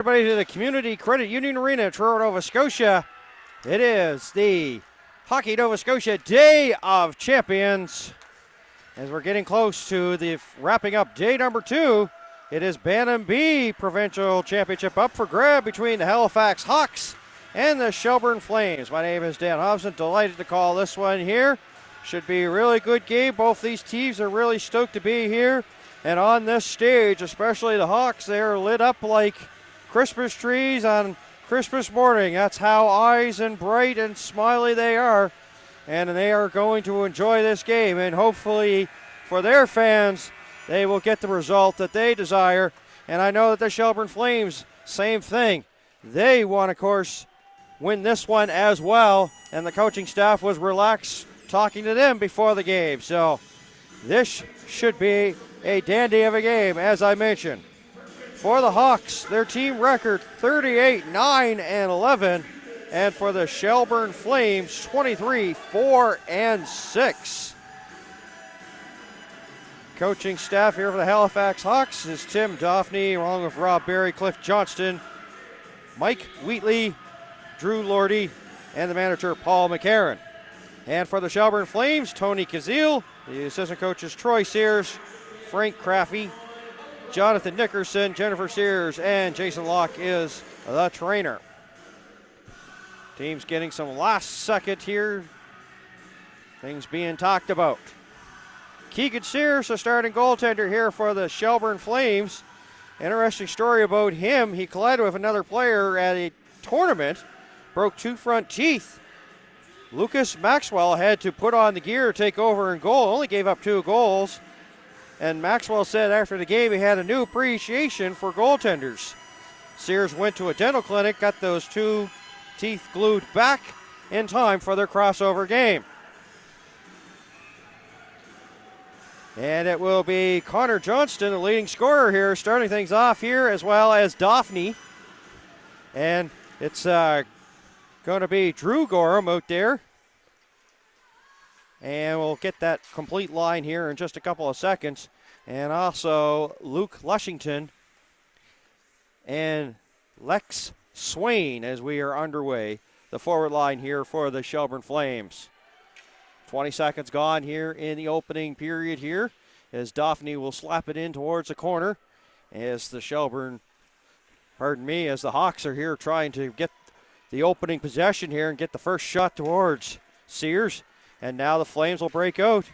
Everybody to the Community Credit Union Arena, Truro, Nova Scotia. It is the Hockey Nova Scotia Day of Champions. As we're getting close to the wrapping up day number 2, it is Bantam B Provincial Championship up for grab between the Halifax Hawks and the Shelburne Flames. My name is Dan Hobson. Delighted to call this one here. Should be a really good game. Both these teams are really stoked to be here. And on this stage, especially the Hawks, they're lit up like Christmas trees on Christmas morning. That's how eyes and bright and smiley they are. And they are going to enjoy this game. And hopefully for their fans, they will get the result that they desire. And I know that the Shelburne Flames, same thing. They want, of course, win this one as well. And the coaching staff was relaxed talking to them before the game. So this should be a dandy of a game, as I mentioned. For the Hawks, their team record 38-9-11, and for the Shelburne Flames, 23-4-6. Coaching staff here for the Halifax Hawks is Tim Daphne, along with Rob Berry, Cliff Johnston, Mike Wheatley, Drew Lordy, and the manager Paul McCarron. And for the Shelburne Flames, Tony Kazil, the assistant coaches Troy Sears, Frank Craffey, Jonathan Nickerson, Jennifer Sears, and Jason Locke is the trainer. Team's getting some last second here. Things being talked about. Keegan Sears, the starting goaltender here for the Shelburne Flames. Interesting story about him. He collided with another player at a tournament, broke 2 front teeth. Lucas Maxwell had to put on the gear, take over in goal, only gave up 2 goals. And Maxwell said after the game he had a new appreciation for goaltenders. Sears went to a dental clinic, got those 2 teeth glued back in time for their crossover game. And it will be Connor Johnston, the leading scorer here, starting things off here, as well as Daphne. And it's going to be Drew Gorham out there. And we'll get that complete line here in just a couple of seconds. And also Luke Lushington and Lex Swain as we are underway. The forward line here for the Shelburne Flames. 20 seconds gone here in the opening period here as Daphne will slap it in towards the corner as the as the Hawks are here trying to get the opening possession here and get the first shot towards Sears. And now the Flames will break out.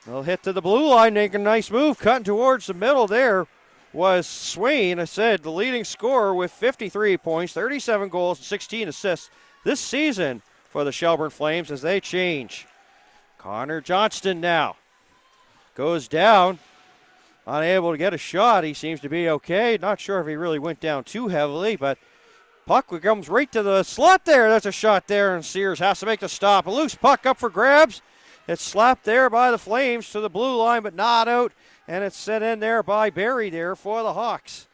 They'll hit to the blue line, making a nice move. Cutting towards the middle there was Swain. I said the leading scorer with 53 points, 37 goals, and 16 assists this season for the Shelburne Flames as they change. Connor Johnston now goes down. Unable to get a shot. He seems to be okay. Not sure if he really went down too heavily, but puck comes right to the slot there. That's a shot there, and Sears has to make the stop. A loose puck up for grabs. It's slapped there by the Flames to the blue line, but not out. And it's sent in there by Berry there for the Hawks.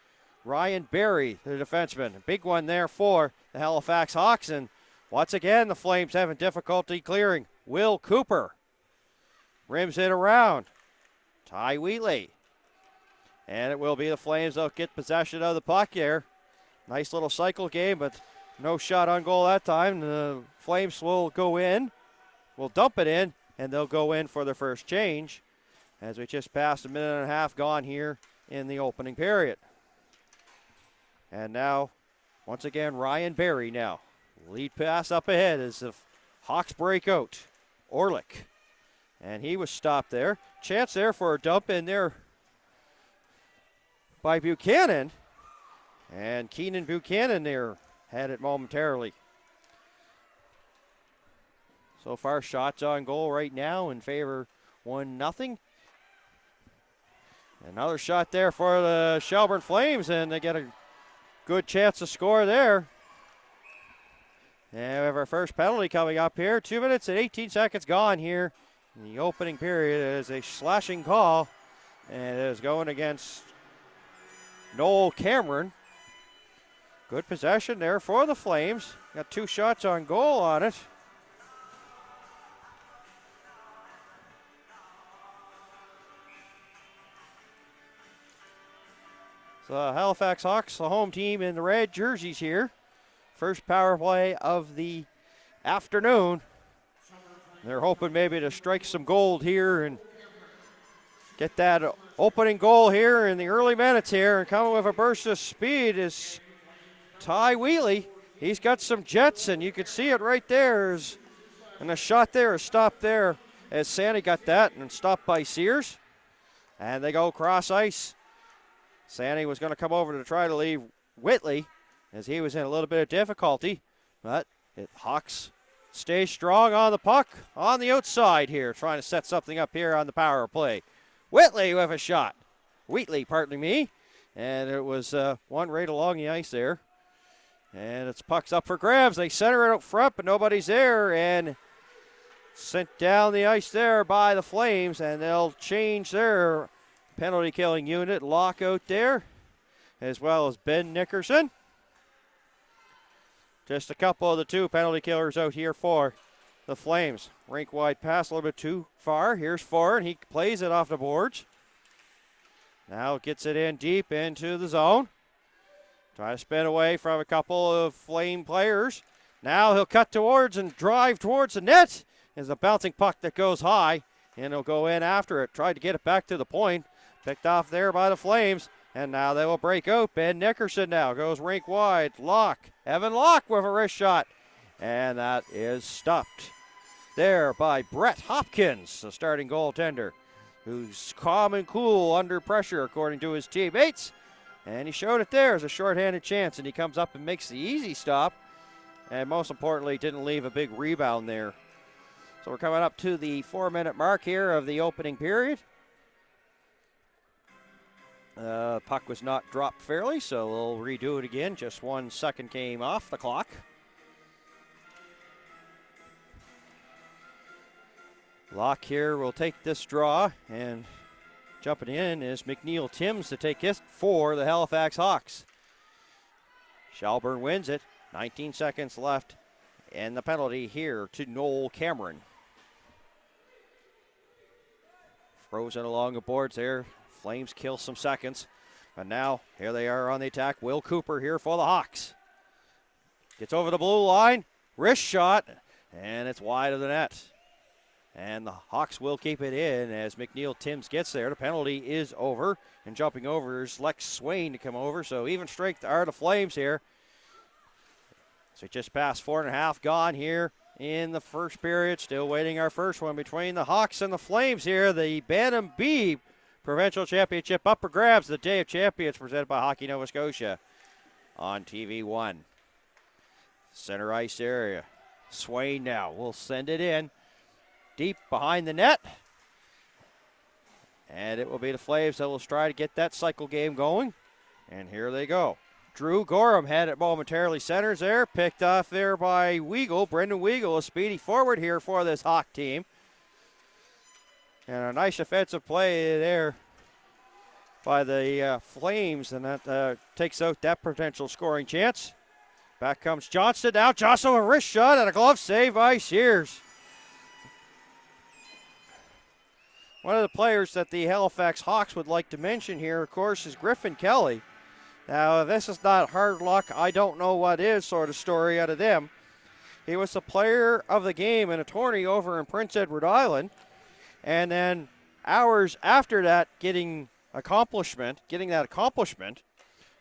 Ryan Berry, the defenseman. A big one there for the Halifax Hawks. And once again, the Flames having difficulty clearing. Will Cooper rims it around. Ty Wheatley. And it will be the Flames that'll get possession of the puck here. Nice little cycle game, but no shot on goal that time. The Flames will go in, will dump it in, and they'll go in for their first change as we just passed a minute and a half gone here in the opening period. And now, once again, Ryan Berry now. Lead pass up ahead as the Hawks break out. Orlick, and he was stopped there. Chance there for a dump in there by Buchanan. And Keenan Buchanan there had it momentarily. So far, shots on goal right now in favor 1-0. Another shot there for the Shelburne Flames, and they get a good chance to score there. And we have our first penalty coming up here. 2 minutes and 18 seconds gone here in the opening period. It is a slashing call, and it is going against Noel Cameron. Good possession there for the Flames. Got 2 shots on goal on it. So Halifax Hawks, the home team in the red jerseys here. First power play of the afternoon. They're hoping maybe to strike some gold here and get that opening goal here in the early minutes here. And coming with a burst of speed is Ty Wheatley. He's got some jets, and you can see it right there. And a shot there, a stop there as Sandy got that and stopped by Sears. And they go cross ice. Sandy was going to come over to try to leave Whitley as he was in a little bit of difficulty. But Hawks stay strong on the puck on the outside here, trying to set something up here on the power play. Whitley with a shot. Wheatley, pardon me. And it was one right along the ice there. And it's puck's up for grabs. They center it out front, but nobody's there. And sent down the ice there by the Flames, and they'll change their penalty killing unit. Lockout there, as well as Ben Nickerson. Just a couple of the two penalty killers out here for the Flames. Rink wide pass a little bit too far. Here's Ford, and he plays it off the boards. Now gets it in deep into the zone. Try to spin away from a couple of Flame players. Now he'll cut towards and drive towards the net. Is a bouncing puck that goes high, and he'll go in after it. Tried to get it back to the point. Picked off there by the Flames, and now they will break out. Ben Nickerson now goes rink wide. Evan Locke with a wrist shot, and that is stopped there by Brett Hopkins, the starting goaltender, who's calm and cool under pressure, according to his teammates. And he showed it there as a shorthanded chance, and he comes up and makes the easy stop, and most importantly, didn't leave a big rebound there. So we're coming up to the 4-minute mark here of the opening period. Puck was not dropped fairly, so we'll redo it again. Just 1 second came off the clock. Locke here will take this draw, and jumping in is McNeil Timms to take it for the Halifax Hawks. Shelburne wins it. 19 seconds left, and the penalty here to Noel Cameron. Frozen along the boards there. Flames kill some seconds. But now, here they are on the attack. Will Cooper here for the Hawks. Gets over the blue line. Wrist shot. And it's wide of the net. And the Hawks will keep it in as McNeil Timms gets there. The penalty is over. And jumping over is Lex Swain to come over. So even strength are the Flames here. So just past 4.5 gone here in the first period. Still waiting our first one between the Hawks and the Flames here. The Bantam B Provincial Championship up for grabs. The Day of Champions presented by Hockey Nova Scotia on TV1. Center ice area. Swain now will send it in deep behind the net. And it will be the Flames that will try to get that cycle game going. And here they go. Drew Gorham had it momentarily. Centers there. Picked off there by Weagle. Brendan Weagle, a speedy forward here for this Hawk team. And a nice offensive play there by the Flames. And that takes out that potential scoring chance. Back comes Johnston. Now Johnson with a wrist shot and a glove save by Sears. One of the players that the Halifax Hawks would like to mention here, of course, is Griffin Kelly. Now, if this is not hard luck, I don't know what is sort of story out of them. He was the player of the game in a tourney over in Prince Edward Island. And then hours after that, getting that accomplishment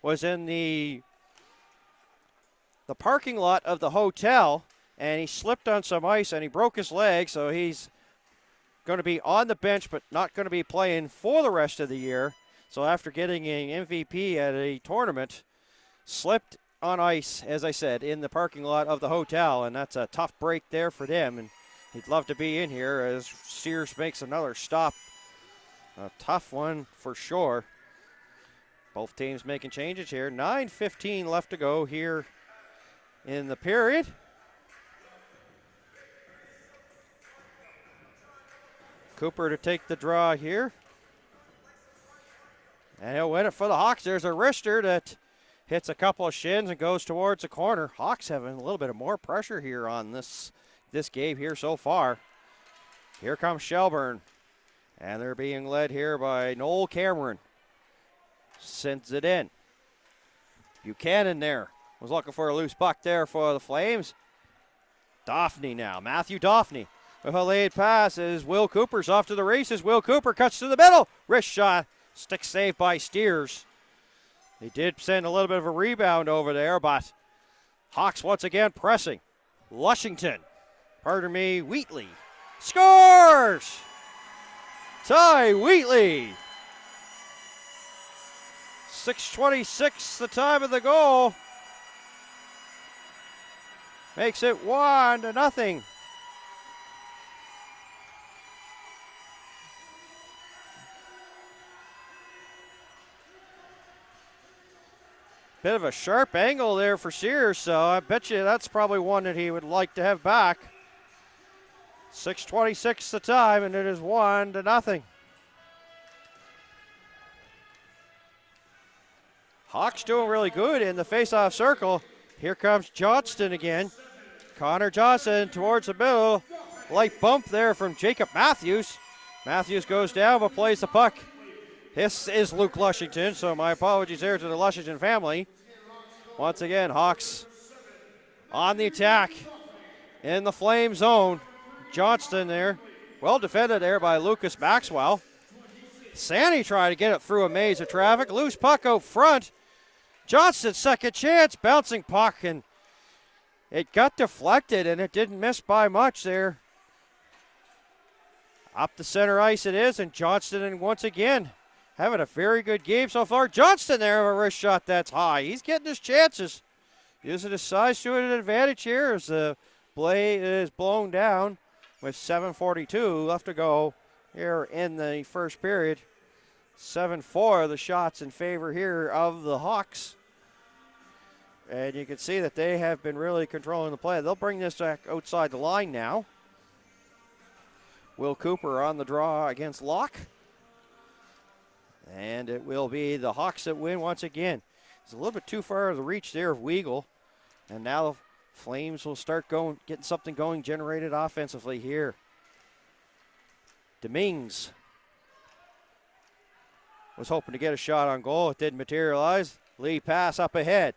was in the parking lot of the hotel, and he slipped on some ice and he broke his leg, so he's going to be on the bench but not going to be playing for the rest of the year. So after getting an MVP at a tournament, slipped on ice, as I said, in the parking lot of the hotel, and that's a tough break there for them. And he'd love to be in here as Sears makes another stop. A tough one for sure. Both teams making changes here. 9:15 left to go here in the period. Cooper to take the draw here. And he'll win it for the Hawks. There's a wrister that hits a couple of shins and goes towards the corner. Hawks having a little bit of more pressure here on this game here so far. Here comes Shelburne. And they're being led here by Noel Cameron. sends it in. Buchanan there was looking for a loose puck there for the Flames. Daphne now, Matthew Daphne with a laid pass as Will Cooper's off to the races. Will Cooper cuts to the middle. Wrist shot, stick saved by Steers. They did send a little bit of a rebound over there, but Hawks once again pressing. Wheatley scores! Ty Wheatley. 6:26 the time of the goal. Makes it 1-0. Bit of a sharp angle there for Sears, so I bet you that's probably one that he would like to have back. 6:26 the time, and it is 1-0. Hawks doing really good in the face-off circle. Here comes Johnston again. Connor Johnson towards the middle. Light bump there from Jacob Matthews. Matthews goes down but plays the puck. This is Luke Lushington, so my apologies there to the Lushington family. Once again, Hawks on the attack in the Flame zone. Johnston there. Well defended there by Lucas Maxwell. Sandy trying to get it through a maze of traffic. Loose puck out front. Johnston's second chance, bouncing puck, and it got deflected, and it didn't miss by much there. Up the center ice it is, and Johnston once again having a very good game so far. Johnston there with a wrist shot that's high. He's getting his chances. Using his size to an advantage here as the play is blown down with 7:42 left to go here in the first period. 7-4 the shots in favor here of the Hawks. And you can see that they have been really controlling the play. They'll bring this back outside the line now. Will Cooper on the draw against Locke. And it will be the Hawks that win once again. It's a little bit too far of the reach there of Weagle. And now the Flames will start getting something going, generated offensively here. Dominguez was hoping to get a shot on goal. It didn't materialize. Lee pass up ahead.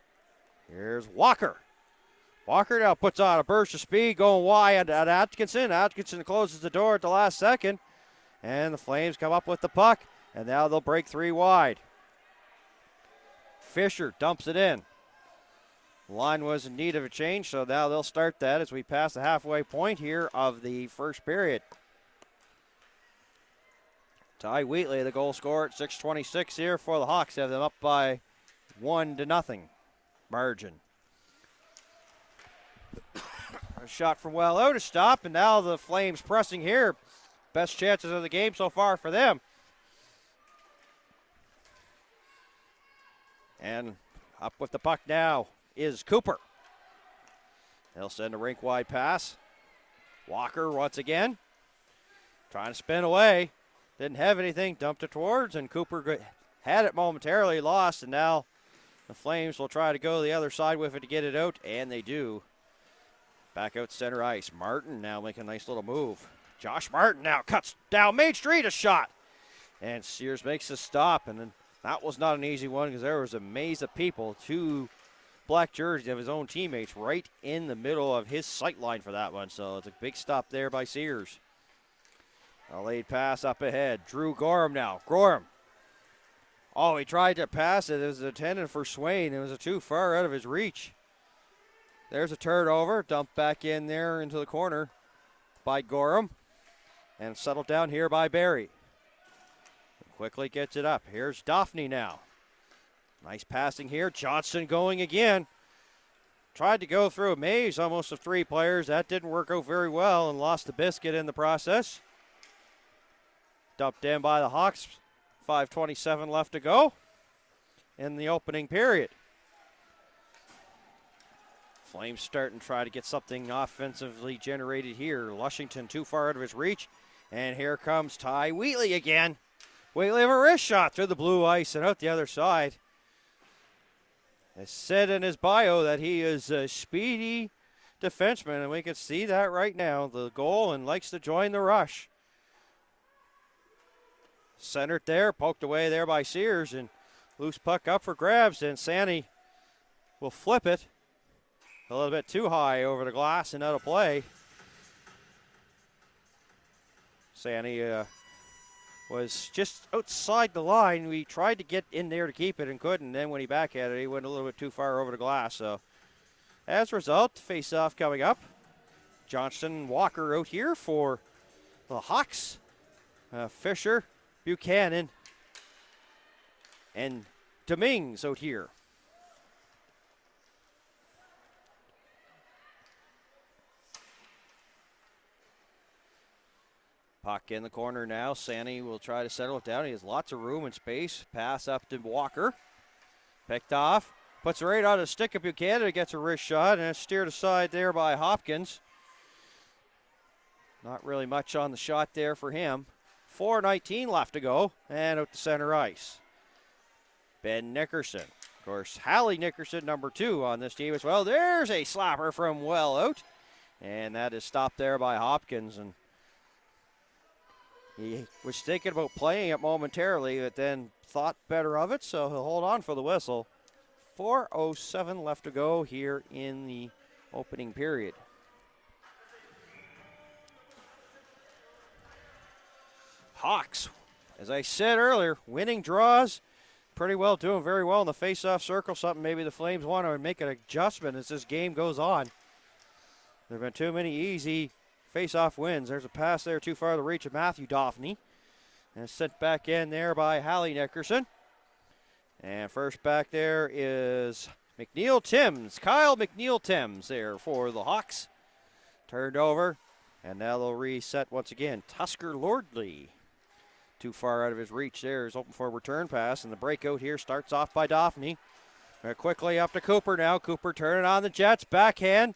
Here's Walker. Walker now puts on a burst of speed going wide at Atkinson. Atkinson closes the door at the last second. And the Flames come up with the puck. And now they'll break three wide. Fisher dumps it in. Line was in need of a change, so now they'll start that as we pass the halfway point here of the first period. Ty Wheatley, the goal scorer at 6:26 here for the Hawks. Have them up by 1-0 margin. A shot from well out to stop, and now the Flames pressing here. Best chances of the game so far for them. And up with the puck now is Cooper. They'll send a rink-wide pass. Walker once again. Trying to spin away. Didn't have anything, dumped it towards, and Cooper had it momentarily, lost, and now the Flames will try to go the other side with it to get it out, and they do. Back out center ice. Martin now making a nice little move. Josh Martin now cuts down Main Street, a shot. And Sears makes a stop, and then that was not an easy one because there was a maze of people, two black jerseys of his own teammates right in the middle of his sight line for that one, so it's a big stop there by Sears. A laid pass up ahead. Drew Gorham now. Gorham. Oh, he tried to pass it. It was intended for Swain. It was too far out of his reach. There's a turnover. Dumped back in there into the corner by Gorham. And settled down here by Barry. Quickly gets it up. Here's Daphne now. Nice passing here. Johnston going again. Tried to go through a maze almost of three players. That didn't work out very well and lost the biscuit in the process. Dumped in by the Hawks. 5:27 left to go in the opening period. Flames starting to try to get something offensively generated here. Lushington too far out of his reach. And here comes Ty Wheatley again. Wheatley with a wrist shot through the blue ice and out the other side. It said in his bio that he is a speedy defenseman, and we can see that right now. The goal, and likes to join the rush. Centered there, poked away there by Sears, and Loose puck up for grabs, and Sandy will flip it a little bit too high over the glass and out of play. Sandy was just outside the line. We tried to get in there to keep it and couldn't. Then when he backhanded it, he went a little bit too far over the glass. So as a result, face-off coming up. Johnston, Walker out here for the Hawks. Fisher, Buchanan, and Dominguez out here. Puck in the corner now. Sandy will try to settle it down. He has lots of room and space. Pass up to Walker. Picked off. Puts it right on the stick of Buchanan. Gets a wrist shot, and it's steered aside there by Hopkins. Not really much on the shot there for him. 4:19 left to go, and out to center ice. Ben Nickerson. Of course, Hallie Nickerson, number 2 on this team as well. There's a slapper from well out, and that is stopped there by Hopkins. And he was thinking about playing it momentarily, but then thought better of it, so he'll hold on for the whistle. 4:07 left to go here in the opening period. Hawks, as I said earlier, winning draws, pretty well doing very well in the face-off circle. Something maybe the Flames want to make an adjustment as this game goes on. There have been too many easy face-off wins. There's a pass there too far to reach of Matthew Daphne. And it's sent back in there by Hallie Nickerson. And first back there is McNeil Timms. Kyle McNeil Timms there for the Hawks. Turned over. And now they'll reset once again. Tusker Lordley. Too far out of his reach there. Is open for a return pass. And the breakout here starts off by Daphne. Quickly up to Cooper now. Cooper turning on the Jets. Backhand.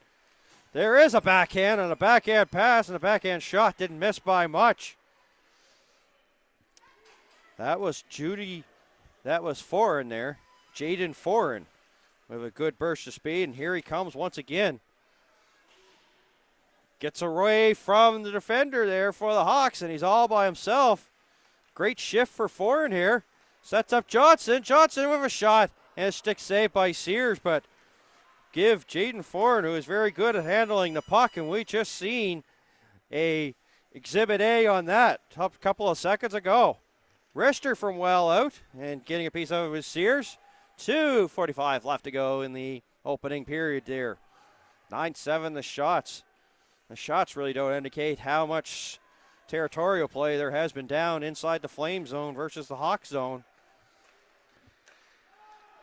There is a backhand and a backhand pass, and a backhand shot didn't miss by much. That was Judy. That was Foran there. Jaden Foran with a good burst of speed, and here he comes once again. Gets away from the defender there for the Hawks, and he's all by himself. Great shift for Foran here. Sets up Johnson. Johnson with a shot, and a stick saved by Sears, but give Jaden Foran, who is very good at handling the puck, and we just seen a Exhibit A on that a couple of seconds ago. Rister from well out, and getting a piece of it with Sears. 2:45 left to go in the opening period there. 9-7 the shots. The shots really don't indicate how much territorial play there has been down inside the Flame zone versus the Hawk zone.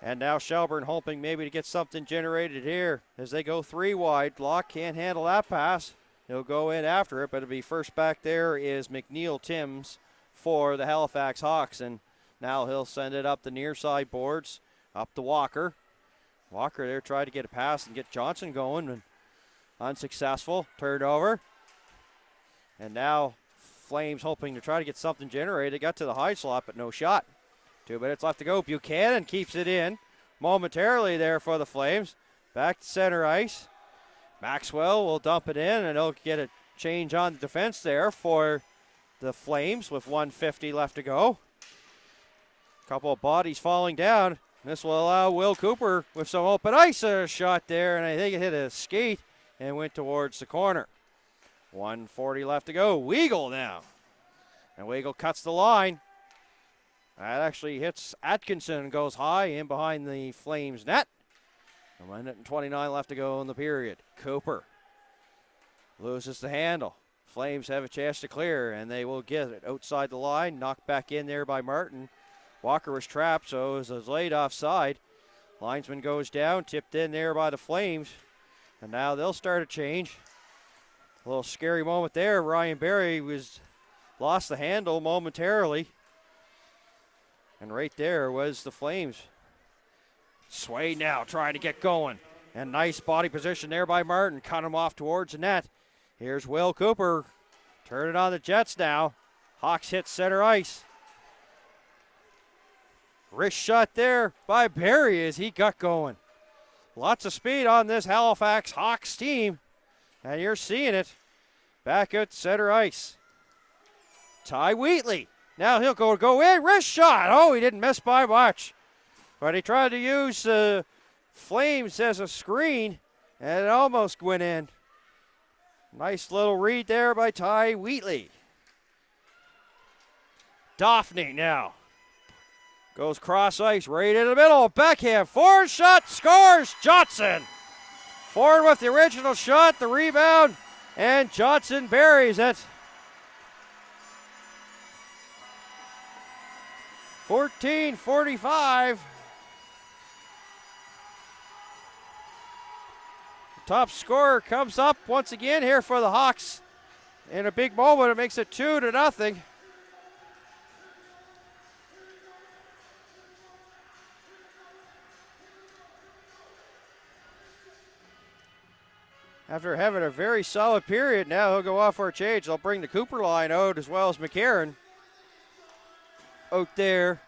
And now Shelburne hoping maybe to get something generated here as they go 3 wide. Locke can't handle that pass. He'll go in after it, but it'll be first back there is McNeil Timms for the Halifax Hawks. And now he'll send it up the near side boards, up to Walker. Walker there tried to get a pass and get Johnson going, and unsuccessful. Turned over. And now Flames hoping to try to get something generated. Got to the high slot, but no shot. 2 minutes left to go. Buchanan keeps it in momentarily there for the Flames. Back to center ice. Maxwell will dump it in, and he'll get a change on the defense there for the Flames with 1:50 left to go. Couple of bodies falling down. This will allow Will Cooper with some open ice a shot there, and I think it hit a skate and went towards the corner. 1:40 left to go. Weagle now. And Weagle cuts the line. That actually hits Atkinson and goes high in behind the Flames net. A minute and 29 left to go in the period. Cooper loses the handle. Flames have a chance to clear, and they will get it outside the line. Knocked back in there by Martin. Walker was trapped, so it was laid offside. Linesman goes down, tipped in there by the Flames. And now they'll start a change. A little scary moment there. Ryan Berry lost the handle momentarily. And right there was the Flames. Sway now trying to get going. And nice body position there by Martin. Cut him off towards the net. Here's Will Cooper. Turn it on the Jets now. Hawks hit center ice. Wrist shot there by Berry as he got going. Lots of speed on this Halifax Hawks team. And you're seeing it. Back at center ice. Ty Wheatley. Now he'll go in. Wrist shot. Oh, he didn't miss by much. But he tried to use Flames as a screen, and it almost went in. Nice little read there by Ty Wheatley. Daphne now goes cross ice right in the middle. Backhand, forward shot, scores Johnson. Forward with the original shot, the rebound, and Johnson buries it. 14-45. Top scorer comes up once again here for the Hawks. In a big moment, it makes it 2-0. After having a very solid period, now he'll go off for a change. They'll bring the Cooper line out as well as McCarron out there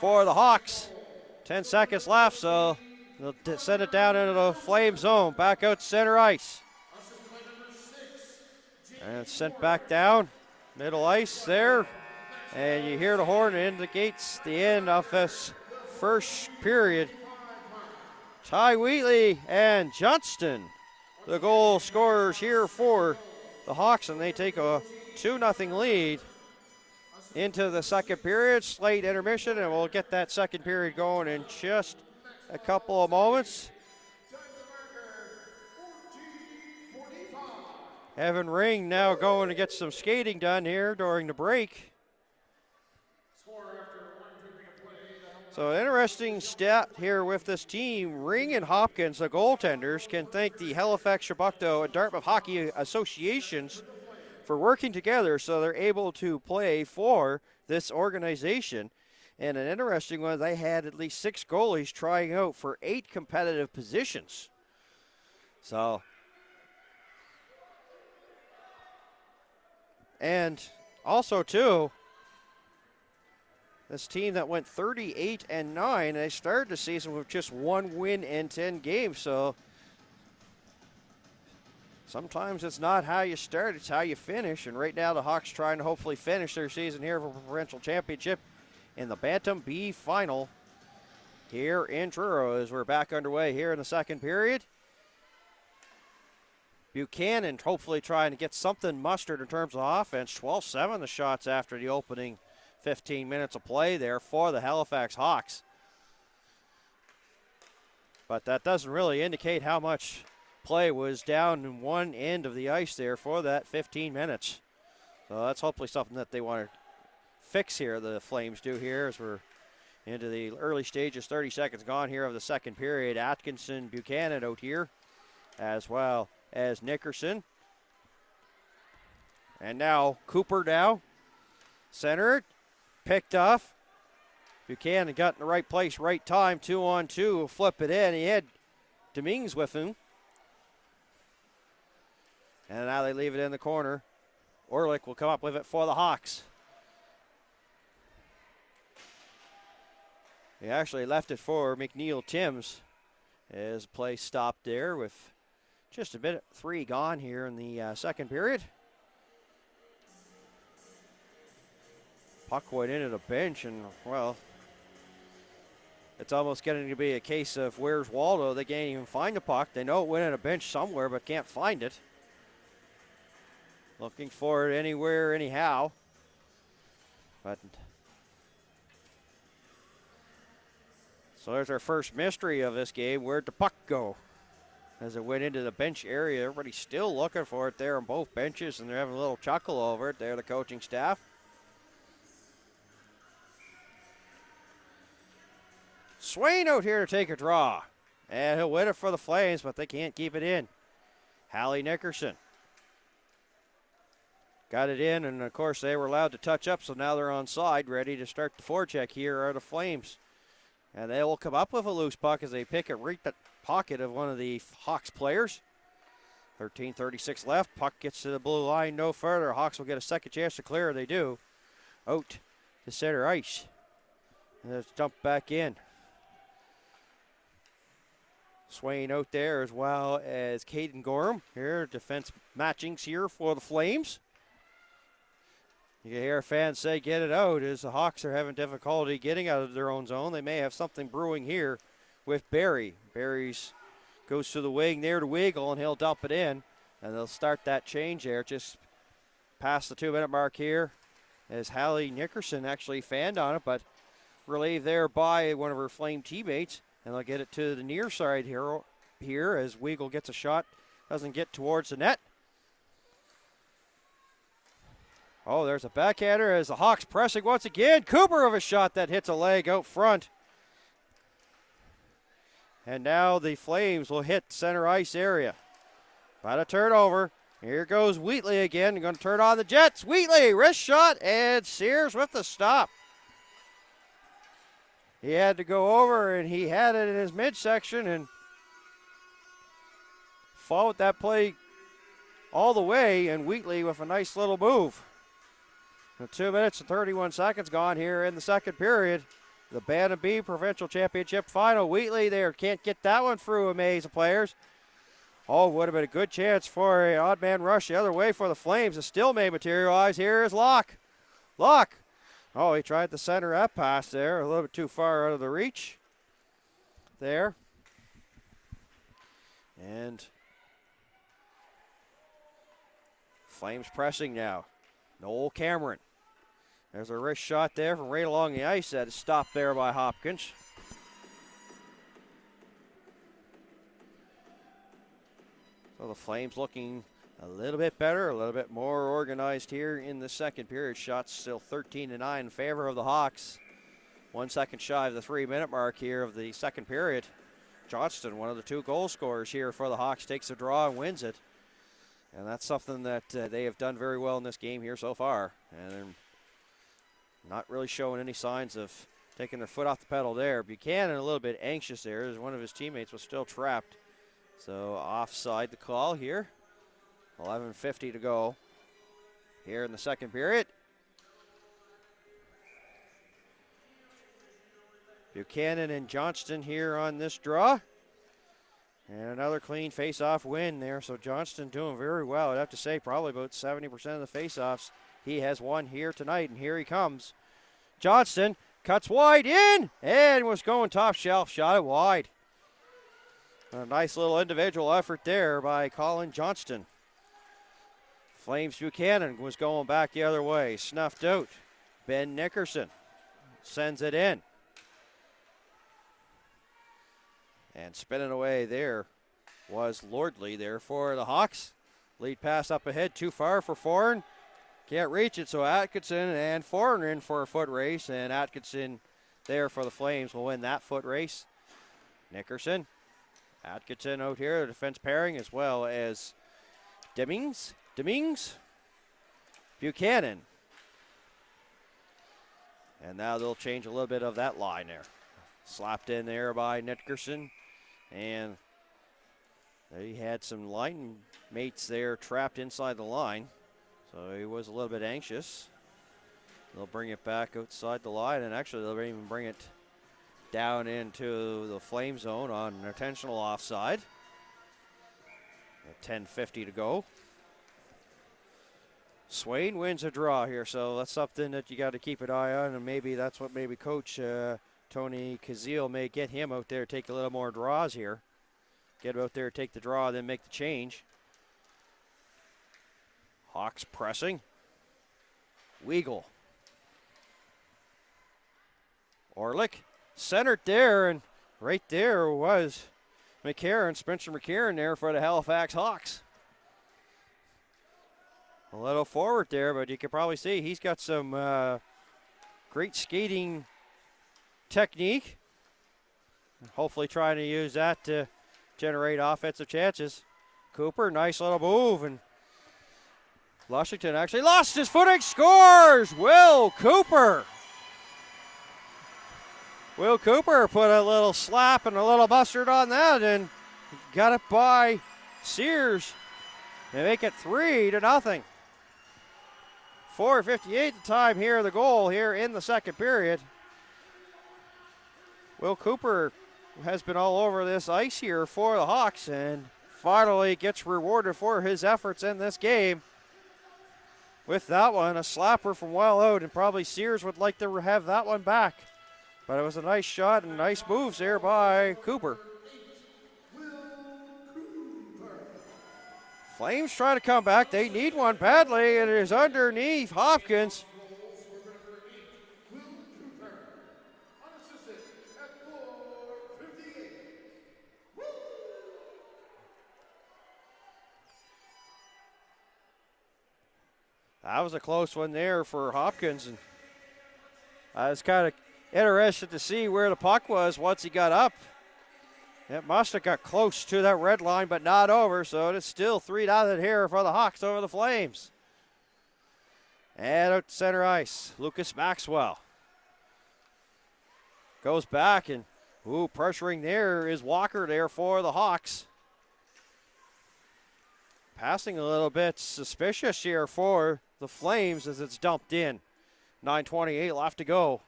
for the Hawks. 10 seconds left, so they'll send it down into the Flame zone. Back out to center ice. And it's sent back down. Middle ice there. And you hear the horn. It indicates the end of this first period. Ty Wheatley and Johnston, the goal scorers here for the Hawks, and they take a 2-0 lead into the second period. Slight intermission, and we'll get that second period going in just a couple of moments. Evan Ring now going to get some skating done here during the break. So interesting stat here with this team. Ring and Hopkins, the goaltenders, can thank the Halifax, Chebucto, and Dartmouth Hockey Associations for working together so they're able to play for this organization. And an interesting one, they had at least 6 goalies trying out for 8 competitive positions. So, and also too, this team that went 38-9, they started the season with just 1 win in 10 games. So sometimes it's not how you start, it's how you finish. And right now the Hawks trying to hopefully finish their season here for a provincial championship in the Bantam B Final here in Truro as we're back underway here in the second period. Buchanan hopefully trying to get something mustered in terms of offense. 12-7 the shots after the opening 15 minutes of play there for the Halifax Hawks. But that doesn't really indicate how much play was down in one end of the ice there for that 15 minutes. So that's hopefully something that they want to fix here, the Flames do here, as we're into the early stages. 30 seconds gone here of the second period. Atkinson, Buchanan out here, as well as Nickerson. And now Cooper now, centered, picked off. Buchanan got in the right place, right time, 2-on-2, flip it in. He had Dominguez with him. And now they leave it in the corner. Orlick will come up with it for the Hawks. He actually left it for McNeil Timms as play stopped there with just a bit 3 gone here in the second period. Puck went into the bench, and, well, it's almost getting to be a case of where's Waldo. They can't even find the puck. They know it went in a bench somewhere, but can't find it. Looking for it anywhere, anyhow. But so there's our first mystery of this game. Where'd the puck go? As it went into the bench area, everybody's still looking for it there on both benches, and they're having a little chuckle over it there, the coaching staff. Swain out here to take a draw. And he'll win it for the Flames, but they can't keep it in. Hallie Nickerson got it in, and of course they were allowed to touch up, so now they're on side, ready to start the forecheck here are the Flames. And they will come up with a loose puck as they pick it right the pocket of one of the Hawks players. 13:36 left. Puck gets to the blue line no further. Hawks will get a second chance to clear. They do. Out to center ice. And it's dumped back in. Swain out there as well as Caden Gorham. Here, defense matchings here for the Flames. You can hear fans say, get it out, as the Hawks are having difficulty getting out of their own zone. They may have something brewing here with Barry. Barry's goes to the wing there to Weagle, and he'll dump it in. And they'll start that change there just past the 2-minute mark here as Hallie Nickerson actually fanned on it, but relieved there by one of her Flame teammates. And they'll get it to the near side here as Weagle gets a shot. Doesn't get towards the net. Oh, there's a backhander as the Hawks pressing once again. Cooper of a shot that hits a leg out front. And now the Flames will hit center ice area. About a turnover. Here goes Wheatley again. Going to turn on the Jets. Wheatley, wrist shot, and Sears with the stop. He had to go over, and he had it in his midsection and followed that play all the way, and Wheatley with a nice little move. 2 minutes and 31 seconds gone here in the second period. The Bantam B Provincial Championship Final. Wheatley there can't get that one through a maze of players. Oh, would have been a good chance for an odd man rush the other way for the Flames. It still may materialize. Here is Locke. Locke. Oh, he tried the center up pass there. A little bit too far out of the reach there. And Flames pressing now. Noel Cameron. There's a wrist shot there from right along the ice that is stopped there by Hopkins. So the Flames looking a little bit better, a little bit more organized here in the second period. Shots still 13-9 in favor of the Hawks. 1 second shy of the 3-minute mark here of the second period. Johnston, one of the 2 goal scorers here for the Hawks, takes a draw and wins it. And that's something that they have done very well in this game here so far. And they're not really showing any signs of taking their foot off the pedal there. Buchanan a little bit anxious there as one of his teammates was still trapped. So offside the call here. 11:50 to go here in the second period. Buchanan and Johnston here on this draw. And another clean face-off win there. So Johnston doing very well. I'd have to say probably about 70% of the face-offs he has won here tonight. And here he comes. Johnston cuts wide in and was going top shelf. Shot it wide. A nice little individual effort there by Colin Johnston. Flames Buchanan was going back the other way. Snuffed out. Ben Nickerson sends it in. And spinning away there was Lordley there for the Hawks. Lead pass up ahead, too far for Foran. Can't reach it, so Atkinson and Foran in for a foot race. And Atkinson there for the Flames will win that foot race. Nickerson. Atkinson out here, the defense pairing, as well as Demings. Buchanan. And now they'll change a little bit of that line there. Slapped in there by Nickerson. And he had some line mates there trapped inside the line. So he was a little bit anxious. They'll bring it back outside the line, and actually they'll even bring it down into the Flame zone on an intentional offside. 10:50 to go. Swain wins a draw here, so that's something that you got to keep an eye on, and maybe that's what maybe Coach Tony Kazil may get him out there, take a little more draws here. Get him out there, take the draw, then make the change. Hawks pressing. Weagle. Orlick centered there, and right there was McCarron, Spencer McCarron there for the Halifax Hawks. A little forward there, but you can probably see he's got some great skating technique. Hopefully trying to use that to generate offensive chances. Cooper, nice little move, and Lushington actually lost his footing, scores! Will Cooper. Will Cooper put a little slap and a little mustard on that and got it by Sears. They make it 3-0. 4:58 the time here, the goal here in the second period. Will Cooper has been all over this ice here for the Hawks and finally gets rewarded for his efforts in this game with that one. A slapper from well out, and probably Sears would like to have that one back. But it was a nice shot and nice moves there by Cooper. Flames trying to come back. They need one badly. It is underneath Hopkins. That was a close one there for Hopkins, and I was kind of interested to see where the puck was once he got up. It must have got close to that red line, but not over, so it is still 3-0 here for the Hawks over the Flames. And out to center ice, Lucas Maxwell goes back, and pressuring there is Walker there for the Hawks. Passing a little bit suspicious here for the Flames as it's dumped in. 9:28 left to go.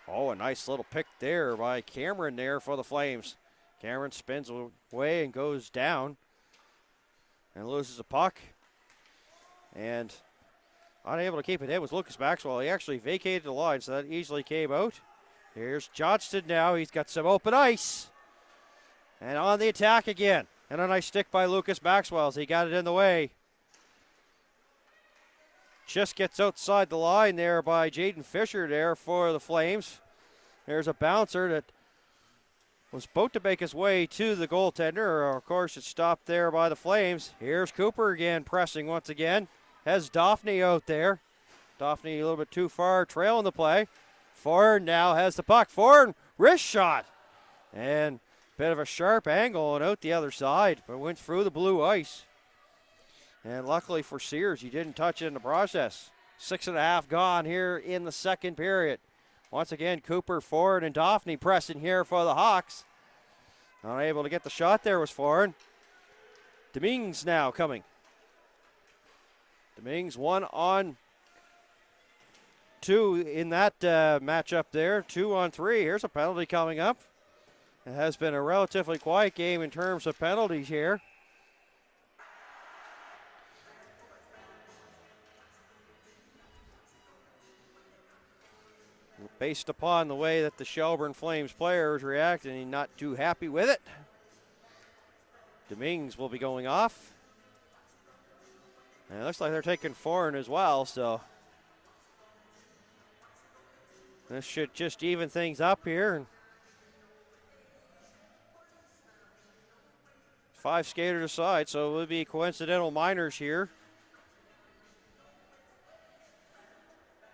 Oh, a nice little pick there by Cameron there for the Flames. Cameron spins away and goes down and loses the puck. And unable to keep it in was Lucas Maxwell. He actually vacated the line, so that easily came out. Here's Johnston now. He's got some open ice. And on the attack again. And a nice stick by Lucas Maxwell as he got it in the way. Just gets outside the line there by Jaden Fisher there for the Flames. There's a bouncer that was about to make his way to the goaltender. Of course, it's stopped there by the Flames. Here's Cooper again, pressing once again. Has Daphne out there. Daphne a little bit too far, trailing the play. Ford now has the puck. Ford, wrist shot. And bit of a sharp angle and out the other side, but went through the blue ice. And luckily for Sears, he didn't touch it in the process. 6.5 gone here in the second period. Once again, Cooper, Ford, and Daphne pressing here for the Hawks. Unable to get the shot there was Ford. Dominguez now coming. Dominguez 1-on-2 in that matchup there. 2-on-3. Here's a penalty coming up. It has been a relatively quiet game in terms of penalties here. Based upon the way that the Shelburne Flames players reacting, not too happy with it. Dominguez will be going off. And it looks like they're taking foreign as well, so this should just even things up here. 5 skaters aside, so it will be coincidental minors here.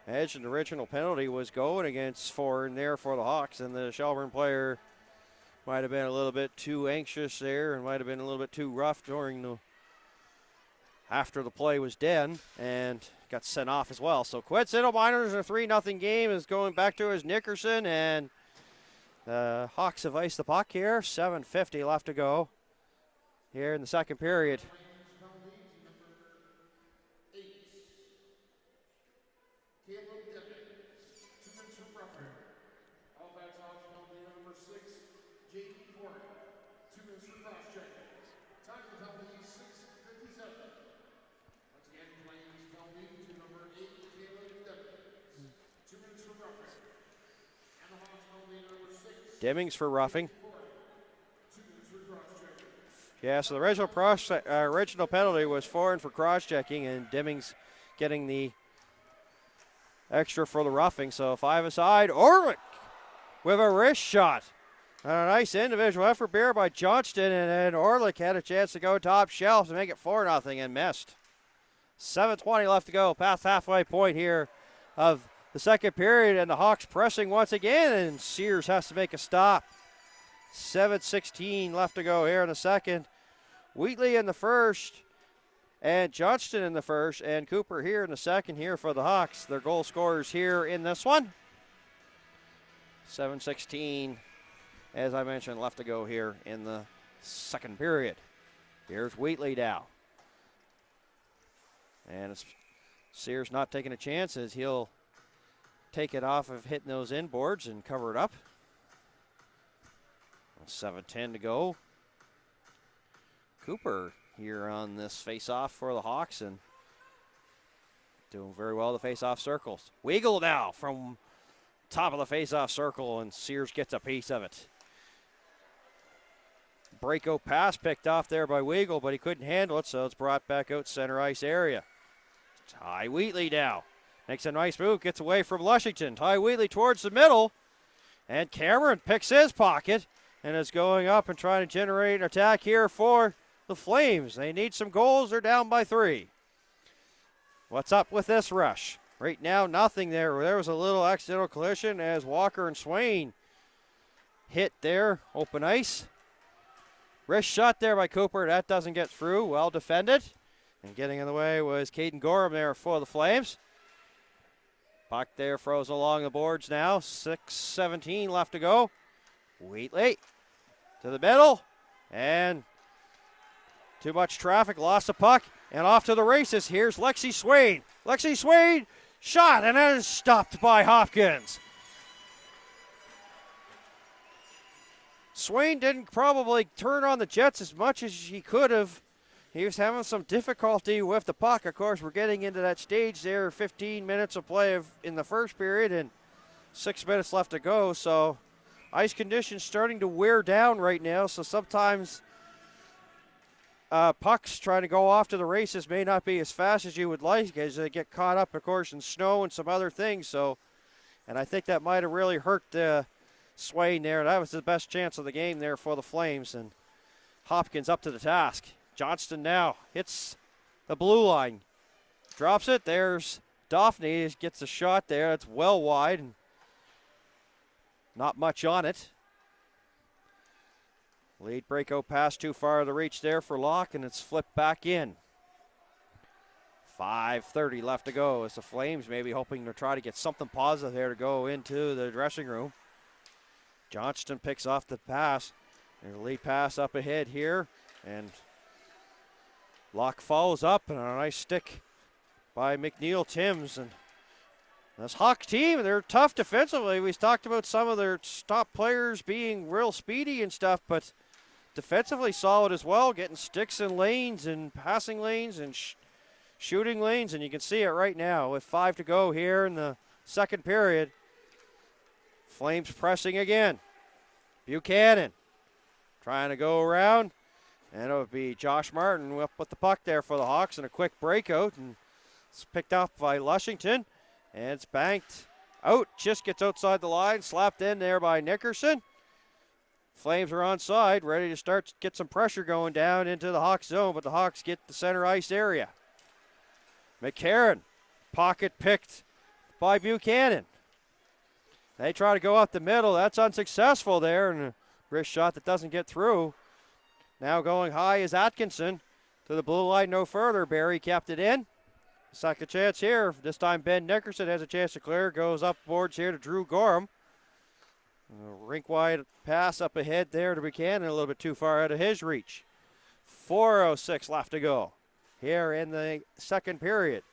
Edge and the original penalty was going against foreign there for the Hawks, and the Shelburne player might have been a little bit too anxious there and might have been a little bit too rough after the play was dead and got sent off as well. So coincidental minors, a 3-0 game is going back to his Nickerson, and the Hawks have iced the puck here. 7:50 left to go here in the second period. Demings for roughing. Yeah, so the original penalty was foreign for cross-checking, and Demings getting the extra for the roughing. So 5 aside. Orlick with a wrist shot. And a nice individual effort there by Johnston, and then Orlick had a chance to go top shelf to make it 4-0 and missed. 7:20 left to go, past halfway point here of the second period, and the Hawks pressing once again, and Sears has to make a stop. 7:16 left to go here in the second. Wheatley in the first, and Johnston in the first, and Cooper here in the second here for the Hawks. Their goal scorers here in this one. 7:16, as I mentioned, left to go here in the second period. Here's Wheatley now. And it's Sears not taking a chance as he'll take it off of hitting those inboards and cover it up. 7:10 to go. Cooper here on this face-off for the Hawks, and doing very well in the face-off circles. Weagle now from top of the face-off circle, and Sears gets a piece of it. Breakout pass picked off there by Weagle, but he couldn't handle it, so it's brought back out center ice area. Ty Wheatley now makes a nice move, gets away from Lushington. Ty Wheatley towards the middle, and Cameron picks his pocket and is going up and trying to generate an attack here for the Flames. They need some goals. They're down by 3. What's up with this rush? Right now, nothing there. There was a little accidental collision as Walker and Swain hit there. Open ice. Wrist shot there by Cooper. That doesn't get through. Well defended. And getting in the way was Caden Gorham there for the Flames. Puck there froze along the boards now. 6:17 left to go. Wheatley to the middle. And too much traffic. Lost the puck. And off to the races. Here's Lexi Swain. Lexi Swain shot, and that is stopped by Hopkins. Swain didn't probably turn on the Jets as much as he could have. He was having some difficulty with the puck. Of course, we're getting into that stage there. 15 minutes of play in the first period and 6 minutes left to go. So ice conditions starting to wear down right now. So sometimes pucks trying to go off to the races may not be as fast as you would like as they get caught up, of course, in snow and some other things. So, and I think that might have really hurt Swain there. That was the best chance of the game there for the Flames. And Hopkins up to the task. Johnston now hits the blue line. Drops it. There's Daphne. Gets a shot there. It's well wide. And not much on it. Lead breakout pass too far to reach there for Locke, and it's flipped back in. 5:30 left to go as the Flames maybe hoping to try to get something positive there to go into the dressing room. Johnston picks off the pass. And the lead pass up ahead here, and Locke follows up, and a nice stick by McNeil Timms. And this Hawk team, they're tough defensively. We talked about some of their top players being real speedy and stuff, but defensively solid as well, getting sticks in lanes and passing lanes and shooting lanes, and you can see it right now with 5 to go here in the second period. Flames pressing again. Buchanan trying to go around, and it would be Josh Martin up with the puck there for the Hawks, and a quick breakout, and it's picked up by Lushington, and it's banked out, just gets outside the line, slapped in there by Nickerson. Flames are onside, ready to start to get some pressure going down into the Hawks zone, but the Hawks get the center ice area. McCarron, pocket picked by Buchanan. They try to go up the middle. That's unsuccessful there, and a wrist shot that doesn't get through. Now going high is Atkinson to the blue line, no further. Barry kept it in. Second chance here. This time Ben Nickerson has a chance to clear. Goes up boards here to Drew Gorham. Rink wide pass up ahead there to Buchanan, a little bit too far out of his reach. 4:06 left to go here in the second period.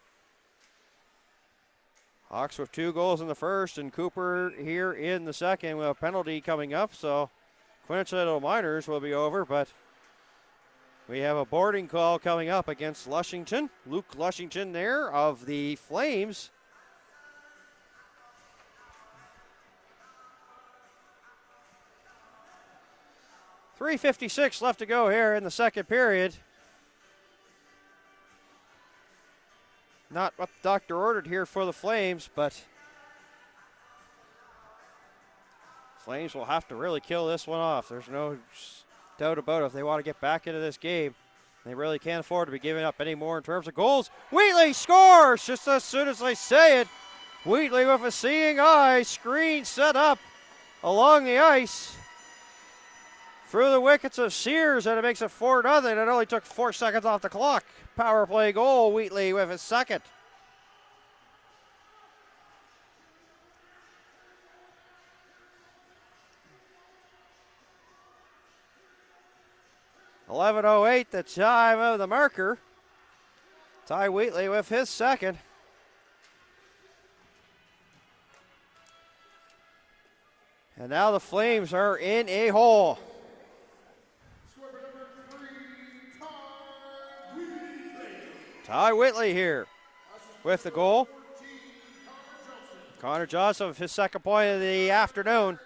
Hawks with 2 goals in the first, and Cooper here in the second with a penalty coming up. So Quintessential Miners will be over, but we have a boarding call coming up against Lushington. Luke Lushington there of the Flames. .356 left to go here in the second period. Not what the doctor ordered here for the Flames, but Flames will have to really kill this one off. There's no doubt about it. If they want to get back into this game, they really can't afford to be giving up any more in terms of goals. Wheatley scores just as soon as I say it. Wheatley with a seeing eye. Screen set up along the ice through the wickets of Sears, and it makes it 4-0. It only took 4 seconds off the clock. Power play goal, Wheatley with his second. .11:08, the time of the marker. Ty Wheatley with his second. And now the Flames are in a hole. Ty Wheatley here. with the goal. Connor Johnson, his second point of the afternoon.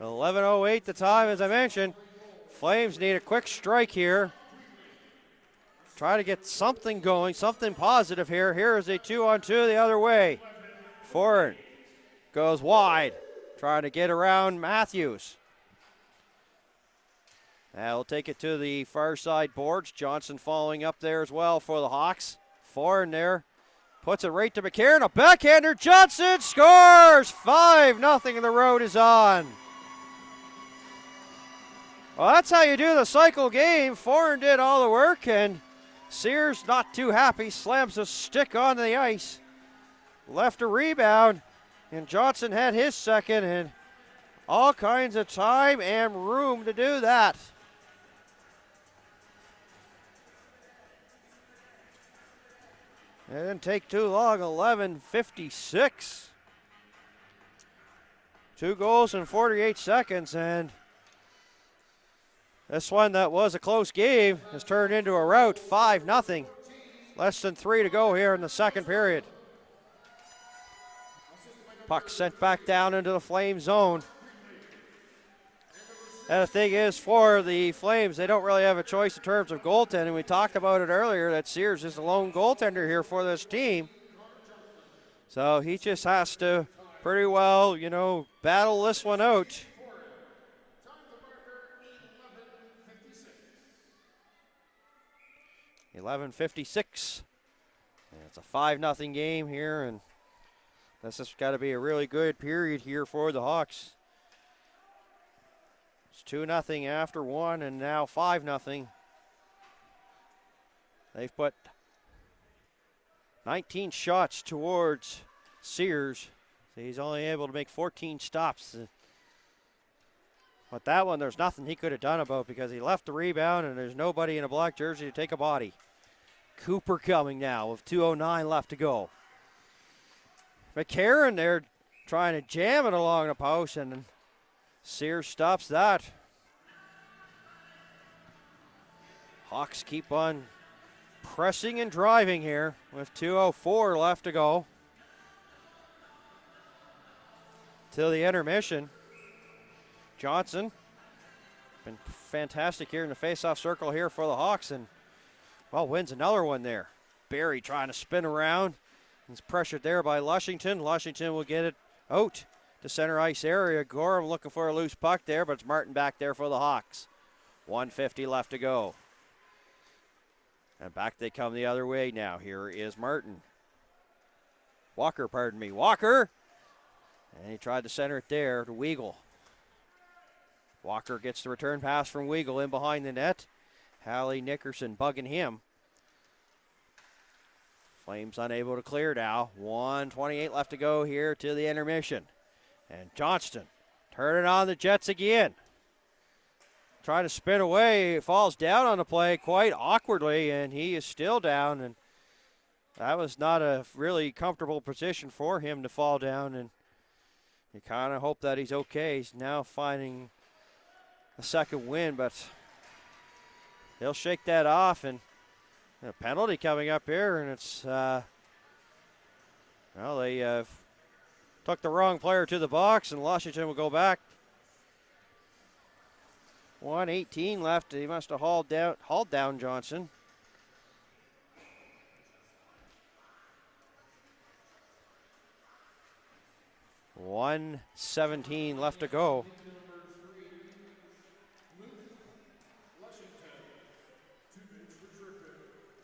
11:08 the time, as I mentioned. Flames need a quick strike here. Try to get something going, something positive here. Here is a 2-on-2 the other way. Forward goes wide, trying to get around Matthews. That'll take it to the far side boards. Johnson following up there as well for the Hawks. Forward there, puts it right to McCarron. A backhander, Johnson scores! 5-0, and the road is on. Well, that's how you do the cycle game. Foreign did all the work, and Sears not too happy, slams a stick onto the ice. Left a rebound, and Johnson had his second, and all kinds of time and room to do that. It didn't take too long, 11:56. 2 goals in 48 seconds, and this one that was a close game has turned into a rout, 5-0. Less than 3 to go here in the second period. Puck sent back down into the Flame zone. And the thing is, for the Flames, they don't really have a choice in terms of goaltending. We talked about it earlier that Sears is the lone goaltender here for this team. So he just has to pretty well, battle this one out. 11:56. It's a 5-0 game here, and this has got to be a really good period here for the Hawks. It's 2-0 after one, and now 5-0. They've put 19 shots towards Sears. So he's only able to make 14 stops. But that one, there's nothing he could have done about because he left the rebound, and there's nobody in a black jersey to take a body. Cooper coming now with 2:09 left to go. McCarron there trying to jam it along the post, and Sears stops that. Hawks keep on pressing and driving here with 2:04 left to go till the intermission. Johnson been fantastic here in the face-off circle here for the Hawks, and wins another one there. Barry trying to spin around. He's pressured there by Lushington. Lushington will get it out to center ice area. Gorham looking for a loose puck there, but it's Martin back there for the Hawks. 1:50 left to go. And back they come the other way now. Here is Martin. Walker. And he tried to center it there to Weagle. Walker gets the return pass from Weagle in behind the net. Hallie Nickerson bugging him. Flames unable to clear now. 1:28 left to go here to the intermission. And Johnston turning on the Jets again. Trying to spin away, falls down on the play quite awkwardly, and he is still down. And that was not a really comfortable position for him to fall down, and you kind of hope that he's okay. He's now finding a second win, but they'll shake that off, and a penalty coming up here, and it's, they took the wrong player to the box, and Washington will go back. 1:18 left. He must have hauled down Johnson. $1:17 left to go.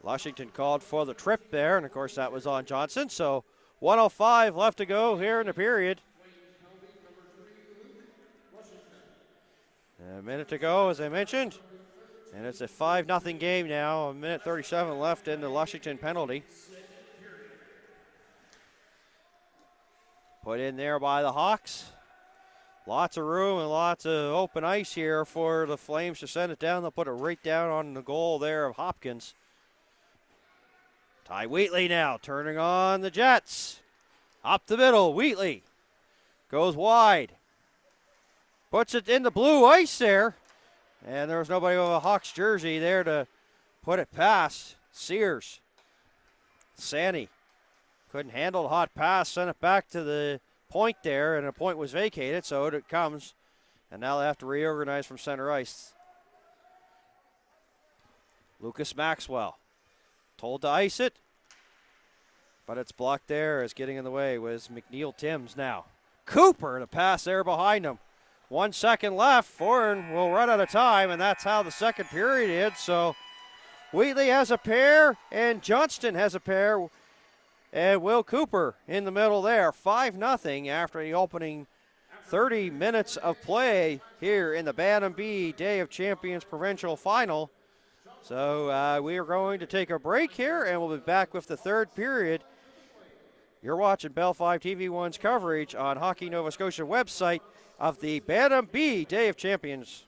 Lushington called for the trip there, and of course that was on Johnson. So 1:05 left to go here in the period. A minute to go, as I mentioned. And it's a 5-0 game now. 1:37 left in the Lushington penalty. Put in there by the Hawks. Lots of room and lots of open ice here for the Flames to send it down. They'll put it right down on the goal there of Hopkins. Ty Wheatley now turning on the Jets. Up the middle, Wheatley goes wide. Puts it in the blue ice there. And there was nobody with a Hawks jersey there to put it past. Sears Sandy couldn't handle the hot pass, sent it back to the point there, and a point was vacated, so it comes. And now they have to reorganize from center ice. Lucas Maxwell told to ice it, but it's blocked there as getting in the way was McNeil Timms now. Cooper, the pass there behind him. 1 second left. Foreign will run out of time, and that's how the second period ends. So Wheatley has a pair, and Johnston has a pair, and Will Cooper in the middle there. 5-0 after the opening 30 minutes of play here in the Bantam B Day of Champions Provincial Final. So we are going to take a break here, and we'll be back with the third period. You're watching Bell 5 TV1's coverage on Hockey Nova Scotia website of the Bantam B Day of Champions.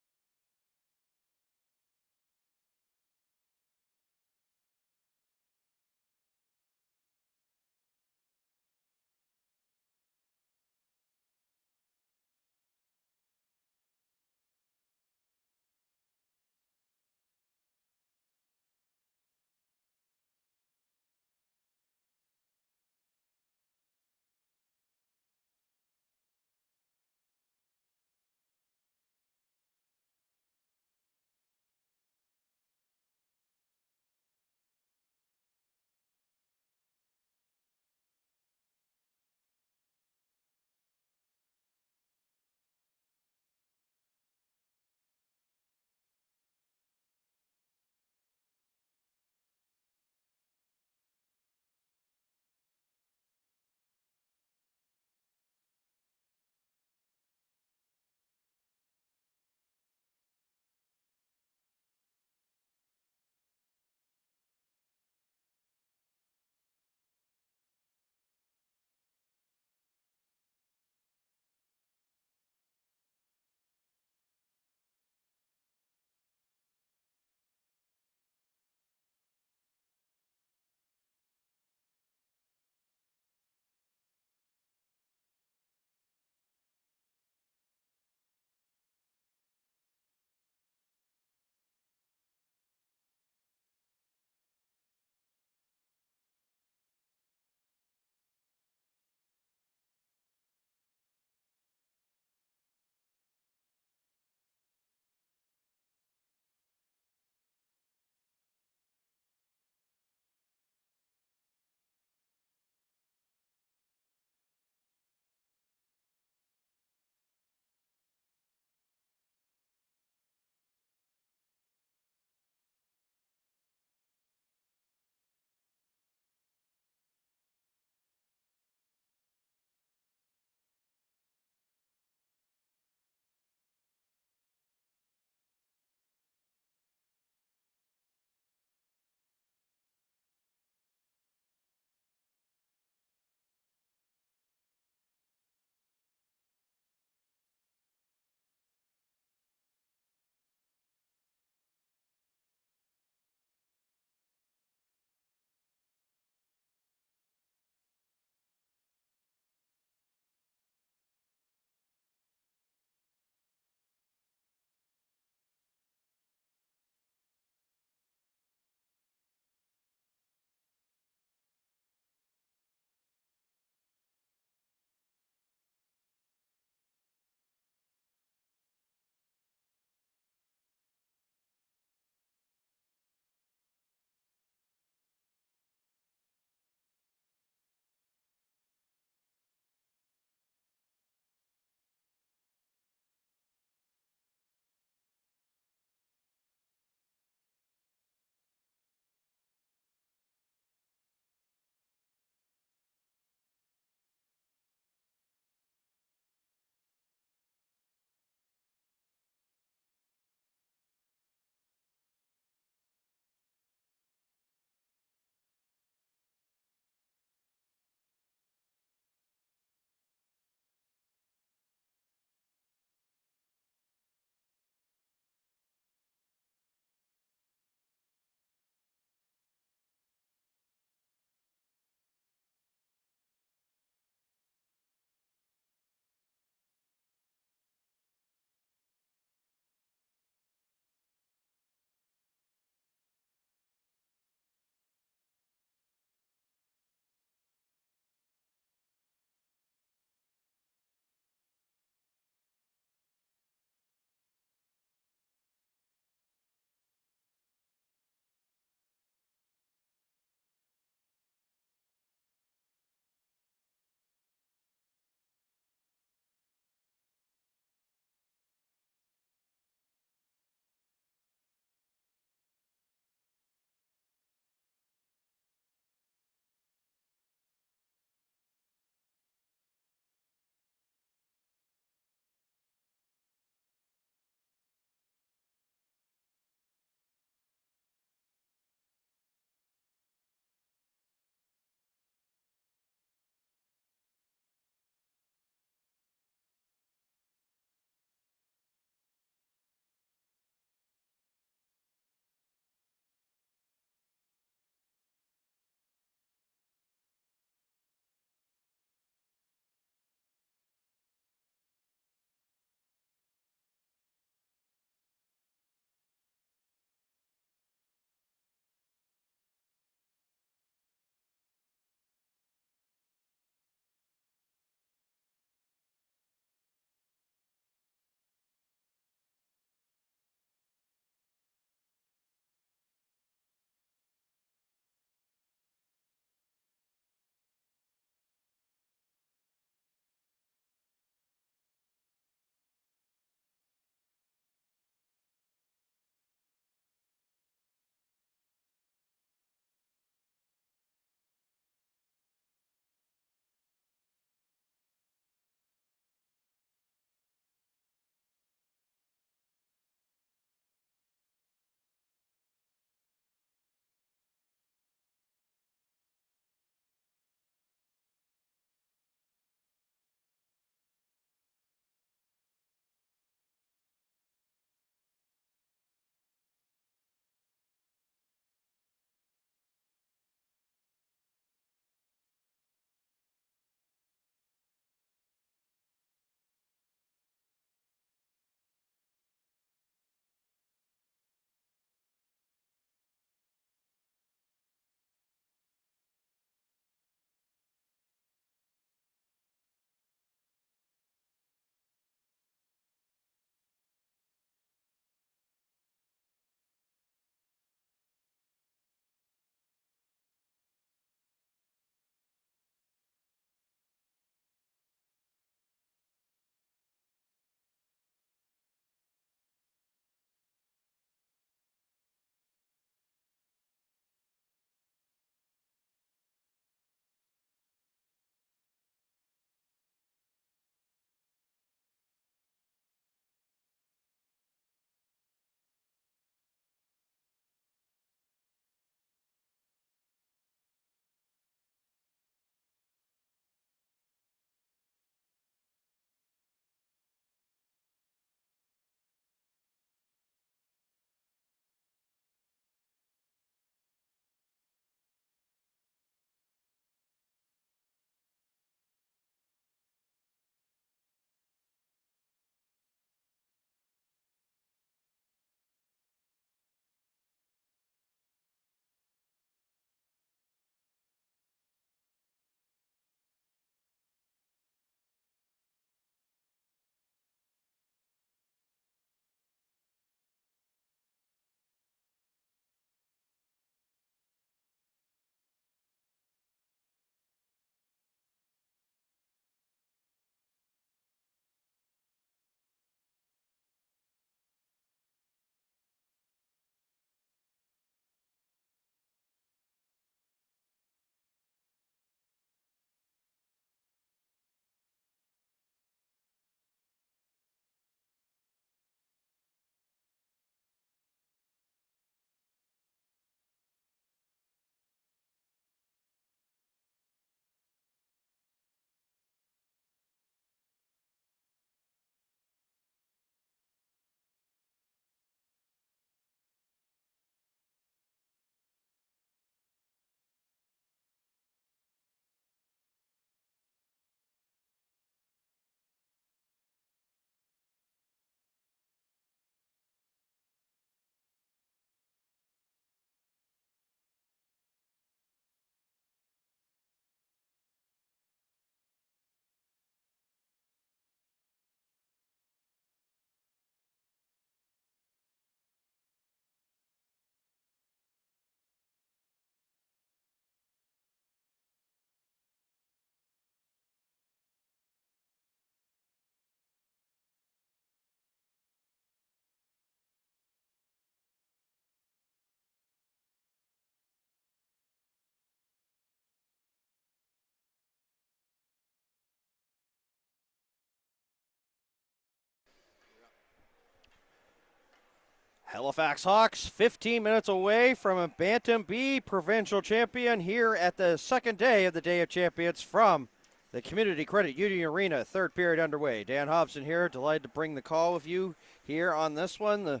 Halifax Hawks 15 minutes away from a Bantam B provincial champion here at the second day of the Day of Champions from the Community Credit Union Arena. Third period underway. Dan Hobson here, delighted to bring the call with you here on this one. The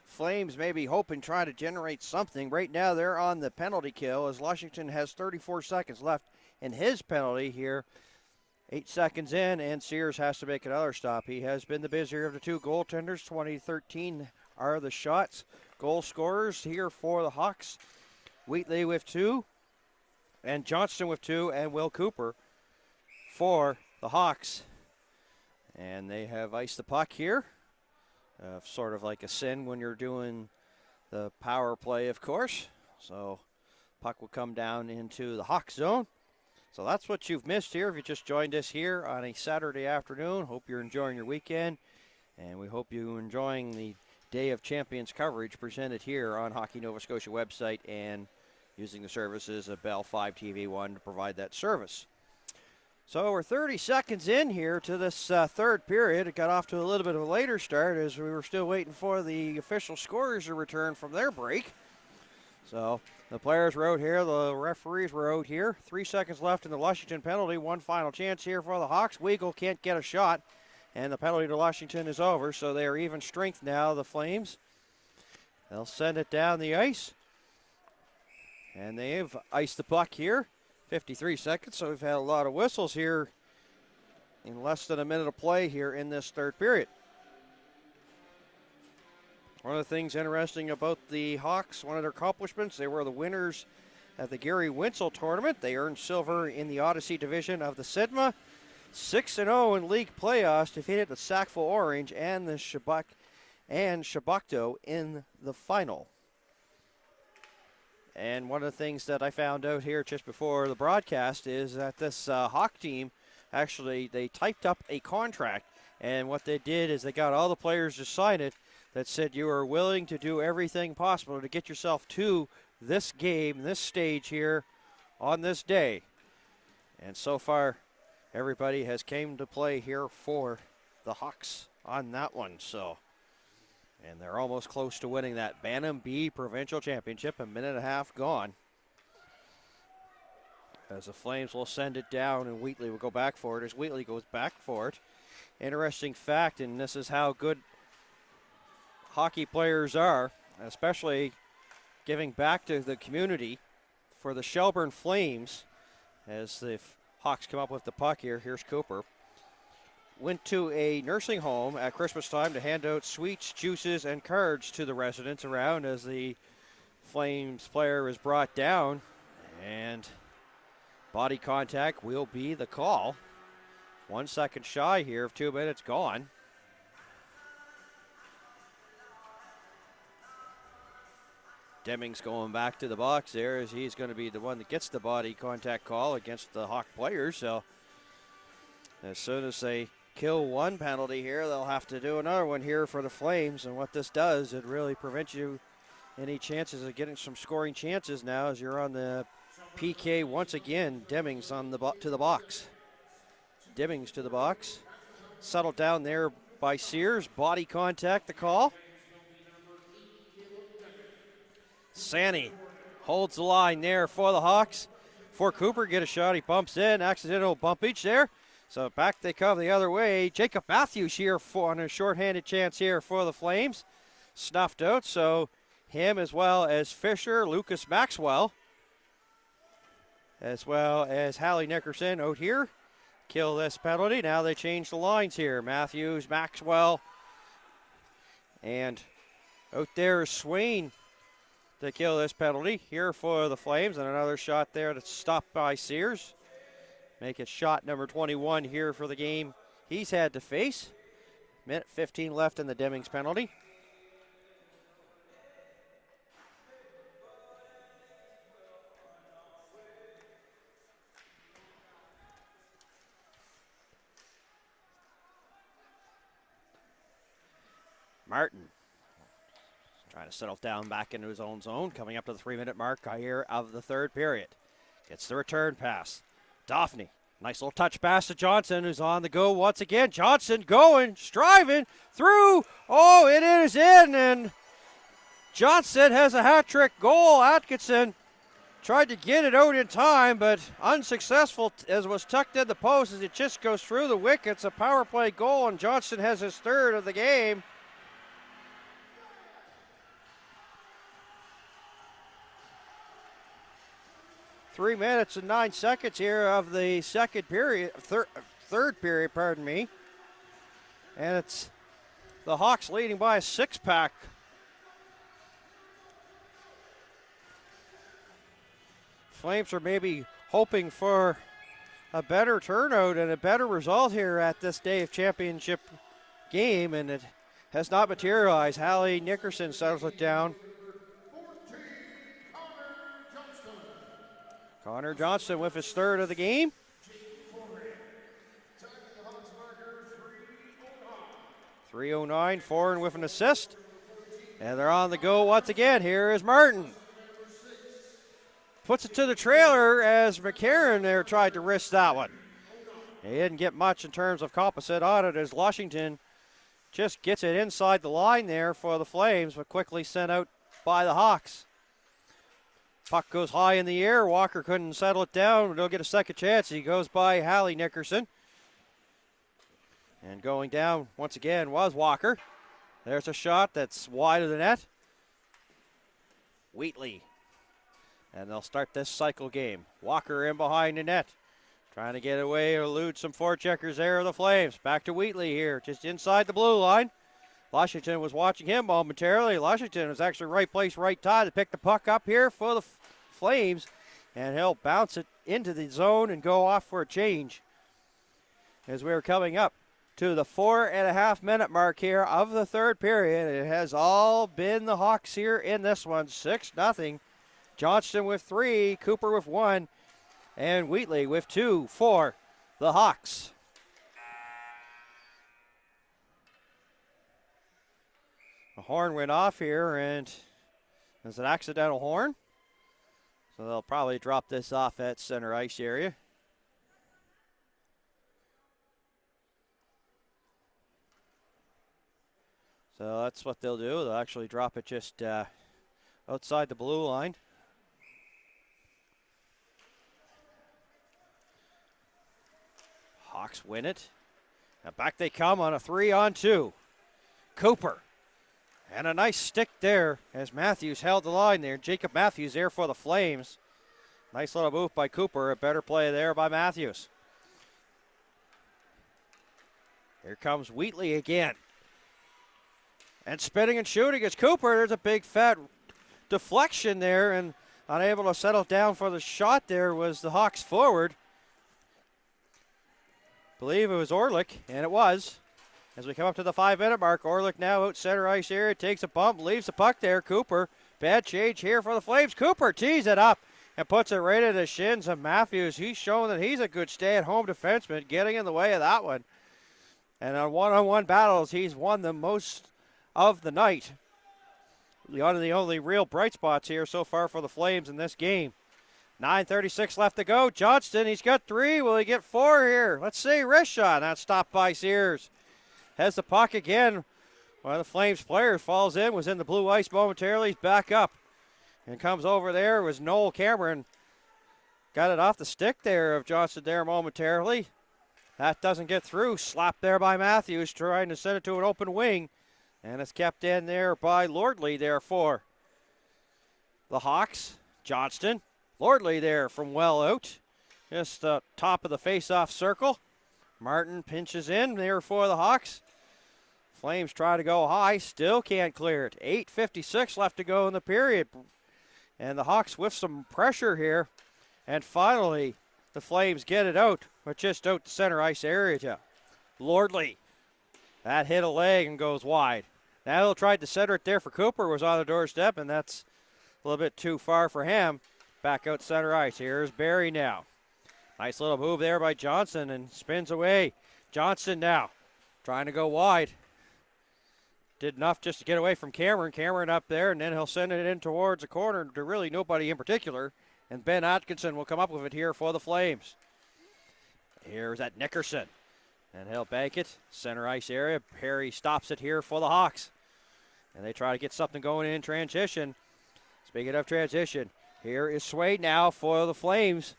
Flames may be hoping, trying to generate something. Right now they're on the penalty kill as Washington has 34 seconds left in his penalty here. 8 seconds in, and Sears has to make another stop. He has been the busier of the two goaltenders. 2013 are the shots. Goal scorers here for the Hawks. Wheatley with 2, and Johnston with 2, and Will Cooper for the Hawks. And they have iced the puck here. Sort of like a sin when you're doing the power play, of course. So puck will come down into the Hawk zone. So that's what you've missed here if you just joined us here on a Saturday afternoon. Hope you're enjoying your weekend, and we hope you're enjoying the Day of Champions coverage presented here on Hockey Nova Scotia website and using the services of Bell 5 TV1 to provide that service. So we're 30 seconds in here to this third period. It got off to a little bit of a later start as we were still waiting for the official scorers to return from their break. So the players were out here, the referees were out here. 3 seconds left in the Washington penalty. One final chance here for the Hawks. Weigel can't get a shot, and the penalty to Washington is over. So they are even strength now, the Flames. They'll send it down the ice. And they've iced the puck here. 53 seconds, so we've had a lot of whistles here in less than a minute of play here in this third period. One of the things interesting about the Hawks, one of their accomplishments, they were the winners at the Gary Winsel tournament. They earned silver in the Odyssey division of the Sidma. 6-0 in league playoffs, defeated the Sackville Orange and the Shabakto in the final. And one of the things that I found out here just before the broadcast is that this Hawk team, actually, they typed up a contract. And what they did is they got all the players to sign it that said you are willing to do everything possible to get yourself to this game, this stage here on this day. And so far, everybody has came to play here for the Hawks on that one. So. And they're almost close to winning that Bantam B Provincial Championship. A minute and a half gone. As the Flames will send it down, and Wheatley will go back for it. As Wheatley goes back for it. Interesting fact, and this is how good hockey players are, especially giving back to the community for the Shelburne Flames. As the Hawks come up with the puck here. Here's Cooper. Went to a nursing home at Christmas time to hand out sweets, juices, and cards to the residents around as the Flames player is brought down. And body contact will be the call. 1 second shy here of 2 minutes gone. Deming's going back to the box there as he's going to be the one that gets the body contact call against the Hawk players. So as soon as they kill one penalty here, they'll have to do another one here for the Flames. And what this does, it really prevents you any chances of getting some scoring chances now as you're on the PK once again. Demings on the to the box. Demings to the box. Settled down there by Sears. Body contact, the call. Sanny holds the line there for the Hawks. For Cooper, get a shot. He bumps in. Accidental bump each there. So back they come the other way. Jacob Matthews here on a shorthanded chance here for the Flames. Snuffed out, so him as well as Fisher, Lucas Maxwell, as well as Hallie Nickerson out here. Kill this penalty. Now they change the lines here. Matthews, Maxwell, and out there is Swain to kill this penalty here for the Flames. And another shot there that's stopped by Sears. Make it shot number 21 here for the game he's had to face. Minute 15 left in the Demings penalty. Martin trying to settle down back into his own zone. Coming up to the 3-minute mark here of the third period. Gets the return pass. Daphne, nice little touch pass to Johnson, who's on the go once again. Johnson going, striving through. Oh, it is in, and Johnson has a hat trick goal. Atkinson tried to get it out in time, but unsuccessful as was tucked in the post as it just goes through the wickets. A power play goal, and Johnson has his third of the game. Three minutes and 9 seconds here of the second period, third period, pardon me. And it's the Hawks leading by a 6-pack. Flames are maybe hoping for a better turnout and a better result here at this day of championship game, and it has not materialized. Hallie Nickerson settles it down. Connor Johnston with his third of the game. .309, Foreign with an assist. And they're on the go once again. Here is Martin. Puts it to the trailer as McCarron there tried to risk that one. He didn't get much in terms of composite on it as Lushington just gets it inside the line there for the Flames, but quickly sent out by the Hawks. Puck goes high in the air. Walker couldn't settle it down. He'll get a second chance. He goes by Hallie Nickerson. And going down once again was Walker. There's a shot that's wide of the net. Wheatley. And they'll start this cycle game. Walker in behind the net. Trying to get away, elude some forecheckers there of the Flames. Back to Wheatley here, just inside the blue line. Lushington was watching him momentarily. Lushington was actually right place, right time to pick the puck up here for the Flames. And he'll bounce it into the zone and go off for a change. As we're coming up to the 4.5 minute mark here of the third period. It has all been the Hawks here in this one. 6-0. Johnston with 3, Cooper with 1, and Wheatley with 2 for the Hawks. The horn went off here, and it's an accidental horn. So they'll probably drop this off at center ice area. So that's what they'll do. They'll actually drop it just outside the blue line. Hawks win it. Now back they come on a 3-on-2. Cooper. And a nice stick there as Matthews held the line there. Jacob Matthews there for the Flames. Nice little move by Cooper. A better play there by Matthews. Here comes Wheatley again. And spinning and shooting is Cooper. There's a big fat deflection there, and unable to settle down for the shot there was the Hawks forward. Believe it was Orlick, and it was. As we come up to the 5-minute mark, Orlick now out center ice area, takes a bump, leaves the puck there. Cooper, bad change here for the Flames. Cooper tees it up and puts it right in the shins of Matthews. He's shown that he's a good stay-at-home defenseman, getting in the way of that one. And on one-on-one battles, he's won the most of the night. One of the only real bright spots here so far for the Flames in this game. 9:36 left to go. Johnston, he's got 3. Will he get 4 here? Let's see. Wrist shot. That's stopped by Sears. Has the puck again. One of the Flames players falls in, was in the blue ice momentarily. He's back up and comes over there. It was Noel Cameron. Got it off the stick there of Johnston there momentarily. That doesn't get through. Slapped there by Matthews, trying to send it to an open wing. And it's kept in there by Lordley there for the Hawks. Johnston. Lordley there from well out. Just the top of the face-off circle. Martin pinches in there for the Hawks. Flames try to go high. Still can't clear it. 8:56 left to go in the period. And the Hawks with some pressure here. And finally, the Flames get it out. But just out the center ice area to Lordley. That hit a leg and goes wide. Now he'll try to center it there for Cooper. Was on the doorstep, and that's a little bit too far for him. Back out center ice. Here's Barry now. Nice little move there by Johnson and spins away. Johnson now trying to go wide. Did enough just to get away from Cameron. Cameron up there, and then he'll send it in towards the corner to really nobody in particular. And Ben Atkinson will come up with it here for the Flames. Here's that Nickerson. And he'll bank it. Center ice area. Perry stops it here for the Hawks. And they try to get something going in transition. Speaking of transition, here is Swade now for the Flames.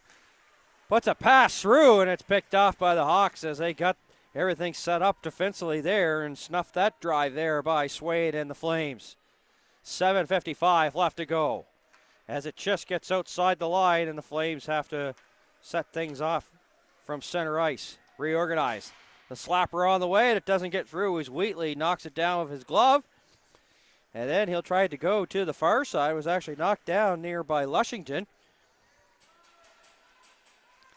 Puts a pass through, and it's picked off by the Hawks as they got everything set up defensively there and snuffed that drive there by Swade and the Flames. 7:55 left to go. As it just gets outside the line, and the Flames have to set things off from center ice. Reorganize. The slapper on the way, and it doesn't get through as Wheatley knocks it down with his glove. And then he'll try to go to the far side. It was actually knocked down near by Lushington.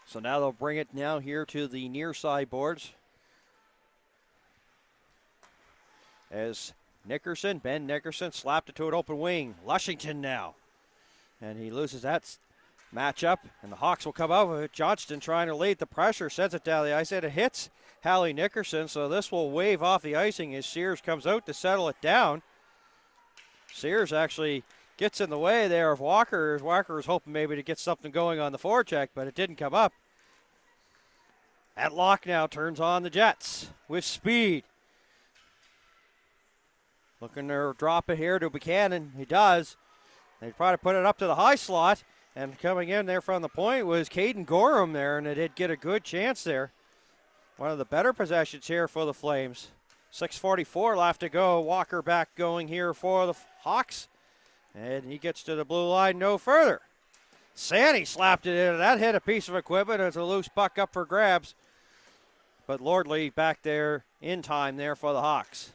So now they'll bring it now here to the near side boards. As Ben Nickerson slapped it to an open wing. Lushington now. And he loses that matchup, and the Hawks will come out with it. Johnston trying to lead the pressure, sends it down the ice, and it hits Hallie Nickerson, so this will wave off the icing as Sears comes out to settle it down. Sears actually gets in the way there of Walker, as Walker was hoping maybe to get something going on the forecheck, but it didn't come up. Atlock now turns on the Jets with speed. Looking to drop it here to Buchanan. He does. They try to put it up to the high slot, and coming in there from the point was Caden Gorham there, and they did get a good chance there. One of the better possessions here for the Flames. 6:44 left to go. Walker back going here for the Hawks, and he gets to the blue line no further. Sandy slapped it in, and that hit a piece of equipment. It's a loose puck up for grabs, but Lordley back there in time there for the Hawks.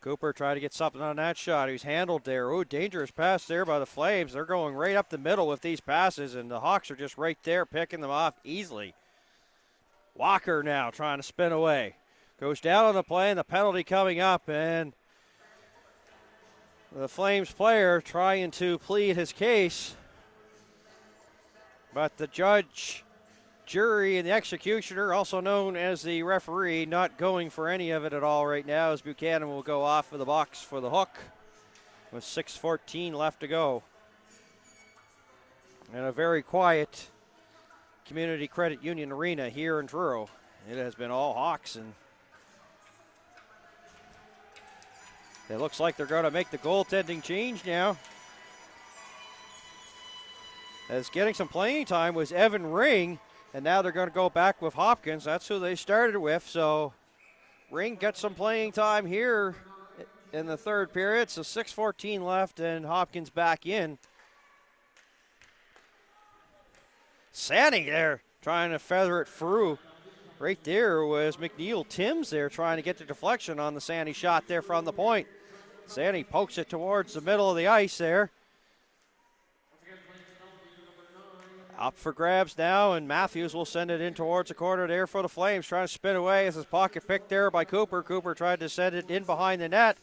Cooper tried to get something on that shot. He was handled there. Oh, dangerous pass there by the Flames. They're going right up the middle with these passes, and the Hawks are just right there picking them off easily. Walker now trying to spin away. Goes down on the play, and the penalty coming up, and the Flames player trying to plead his case. But the judge, jury, and the executioner, also known as the referee, not going for any of it at all right now, as Buchanan will go off of the box for the hook with 6:14 left to go. And a very quiet Community Credit Union Arena here in Truro. It has been all Hawks, and it looks like they're going to make the goaltending change now. As getting some playing time was Evan Ring, and now they're going to go back with Hopkins. That's who they started with, so Ring got some playing time here in the third period, so 6:14 left, and Hopkins back in. Sandy there trying to feather it through. Right there was McNeil Timms there trying to get the deflection on the Sandy shot there from the point. Sandy pokes it towards the middle of the ice there. Up for grabs now, and Matthews will send it in towards the corner there for the Flames, trying to spin away as his pocket picked there by Cooper. Cooper tried to send it in behind the net.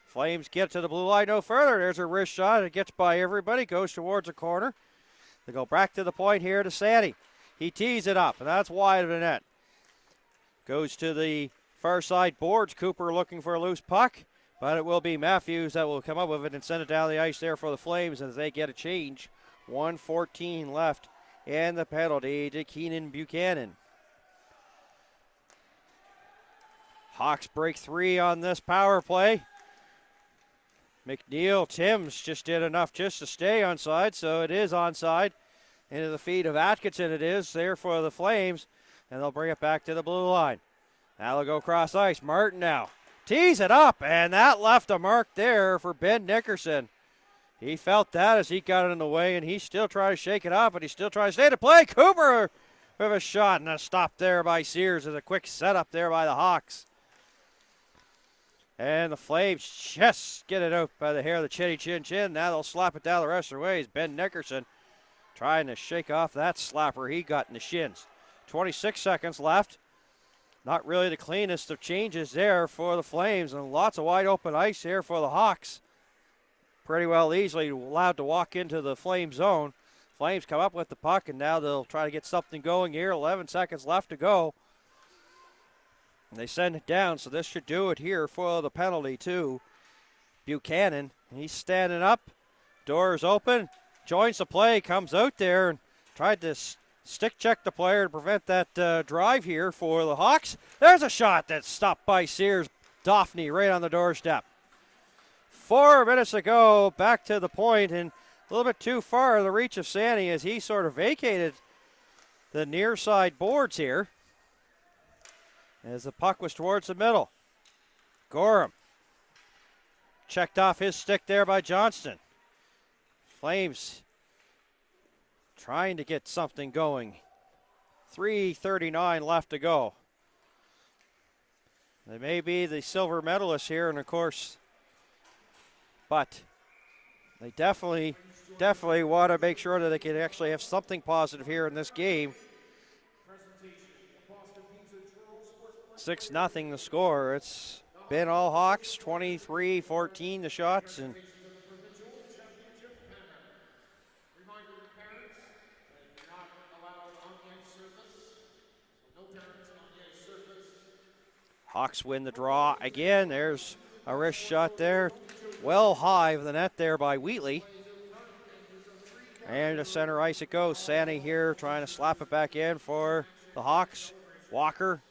Flames get to the blue line no further. There's a wrist shot. It gets by everybody, goes towards the corner. They go back to the point here to Sandy. He tees it up, and that's wide of the net. Goes to the far side boards. Cooper looking for a loose puck, but it will be Matthews that will come up with it and send it down the ice there for the Flames as they get a change. 1:14 left, and the penalty to Keenan Buchanan. Hawks break 3 on this power play. McNeil Timms just did enough just to stay onside, so it is onside. Into the feet of Atkinson it is there for the Flames, and they'll bring it back to the blue line. Now they'll go cross ice. Martin now tees it up, and that left a mark there for Ben Nickerson. He felt that as he got it in the way, and he still tried to shake it up, but he still tries to stay to play. Cooper with a shot, and a stop there by Sears as a quick setup there by the Hawks. And the Flames just get it out by the hair of the chinny chin chin. Now they'll slap it down the rest of the way. Ben Nickerson trying to shake off that slapper he got in the shins. 26 seconds left. Not really the cleanest of changes there for the Flames, and lots of wide open ice here for the Hawks. Pretty well easily allowed to walk into the Flame zone. Flames come up with the puck, and now they'll try to get something going here. 11 seconds left to go. They send it down, so this should do it here for the penalty to Buchanan. He's standing up. Doors open. Joins the play. Comes out there and tried to stick check the player to prevent that drive here for the Hawks. There's a shot that's stopped by Sears. Daphne right on the doorstep. 4 minutes to go. Back to the point, and a little bit too far the reach of Sandy as he sort of vacated the near side boards here as the puck was towards the middle. Gorham checked off his stick there by Johnston. Flames trying to get something going. 3:39 left to go. They may be the silver medalists here, and of course, but they definitely want to make sure that they can actually have something positive here in this game. 6-0 the score. It's been all Hawks, 23-14 the shots, and Hawks win the draw again. There's a wrist shot there. Well high of the net there by Wheatley. And to center ice it goes. Sandy here trying to slap it back in for the Hawks. Walker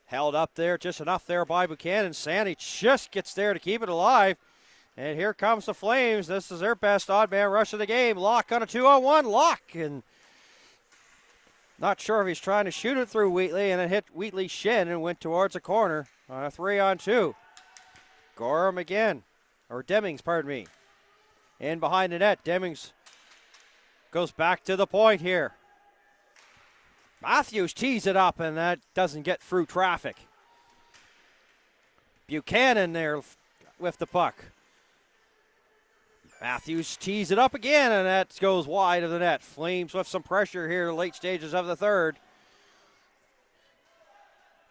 held up there, just enough there by Buchanan. Sandy just gets there to keep it alive. And here comes the Flames. This is their best odd man rush of the game. Locke on a 2-on-1. Locke, and not sure if he's trying to shoot it through Wheatley, and it hit Wheatley's shin and went towards the corner on a 3-on-2. Gorham again, or Demings, pardon me. In behind the net, Demings goes back to the point here. Matthews tees it up, and that doesn't get through traffic. Buchanan there with the puck. Matthews tees it up again, and that goes wide of the net. Flames with some pressure here, late stages of the third.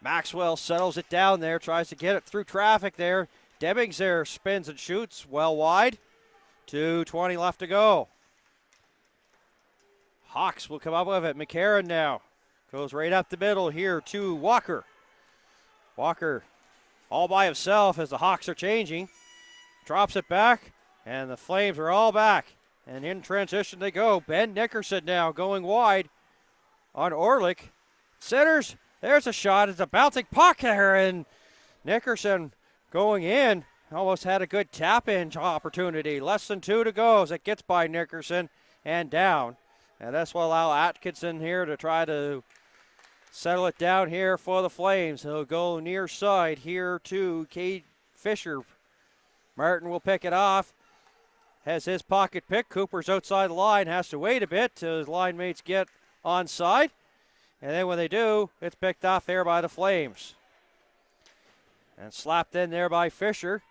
Maxwell settles it down there, tries to get it through traffic there. Demings there spins and shoots well wide. 2:20 left to go. Hawks will come up with it. McCarron now goes right up the middle here to Walker. Walker all by himself as the Hawks are changing. Drops it back. And the Flames are all back. And in transition they go. Ben Nickerson now going wide on Orlick. Centers. There's a shot. It's a bouncing puck there. And Nickerson going in. Almost had a good tap-in opportunity. Less than 2 to go as it gets by Nickerson and down. And this will allow Atkinson here to try to settle it down here for the Flames. He'll go near side here to Cade Fisher. Martin will pick it off. Has his pocket pick. Cooper's outside the line. Has to wait a bit till his line mates get onside. And then when they do, it's picked off there by the Flames. And slapped in there by Fisher.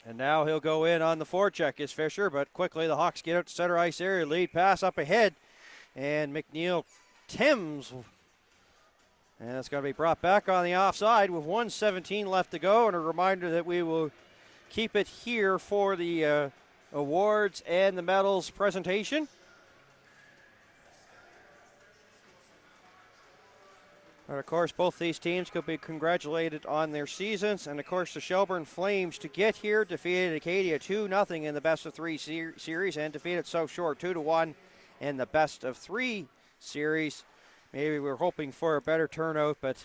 And now he'll go in on the forecheck is Fisher. But quickly the Hawks get out to center ice area. Lead pass up ahead. And McNeil Timms. And it's going to be brought back on the offside with 1:17 left to go. And a reminder that we will keep it here for the awards and the medals presentation. And of course, both these teams could be congratulated on their seasons. And of course, the Shelburne Flames to get here defeated Acadia 2-0 in the best of 3 series and defeated South Shore 2-1 in the best of 3 series. Maybe we're hoping for a better turnout, but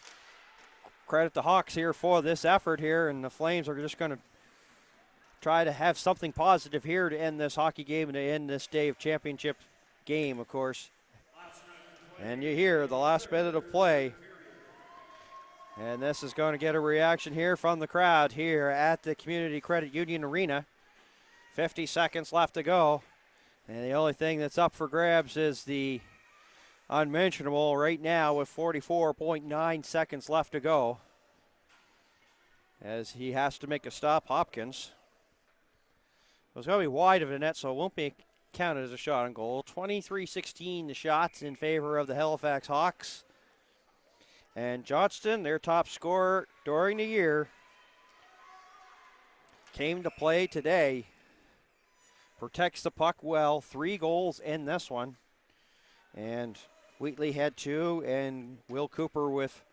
credit the Hawks here for this effort here. And the Flames are just going to try to have something positive here to end this hockey game and to end this day of championship game, of course. And you hear the last minute of play. And this is going to get a reaction here from the crowd here at the Community Credit Union Arena. 50 seconds left to go. And the only thing that's up for grabs is the unmentionable right now with 44.9 seconds left to go. As he has to make a stop, Hopkins. It's going to be wide of the net, so it won't be counted as a shot on goal. 23-16 the shots in favor of the Halifax Hawks. And Johnston, their top scorer during the year, came to play today. Protects the puck well. 3 goals in this one. And Wheatley had 2, and Will Cooper with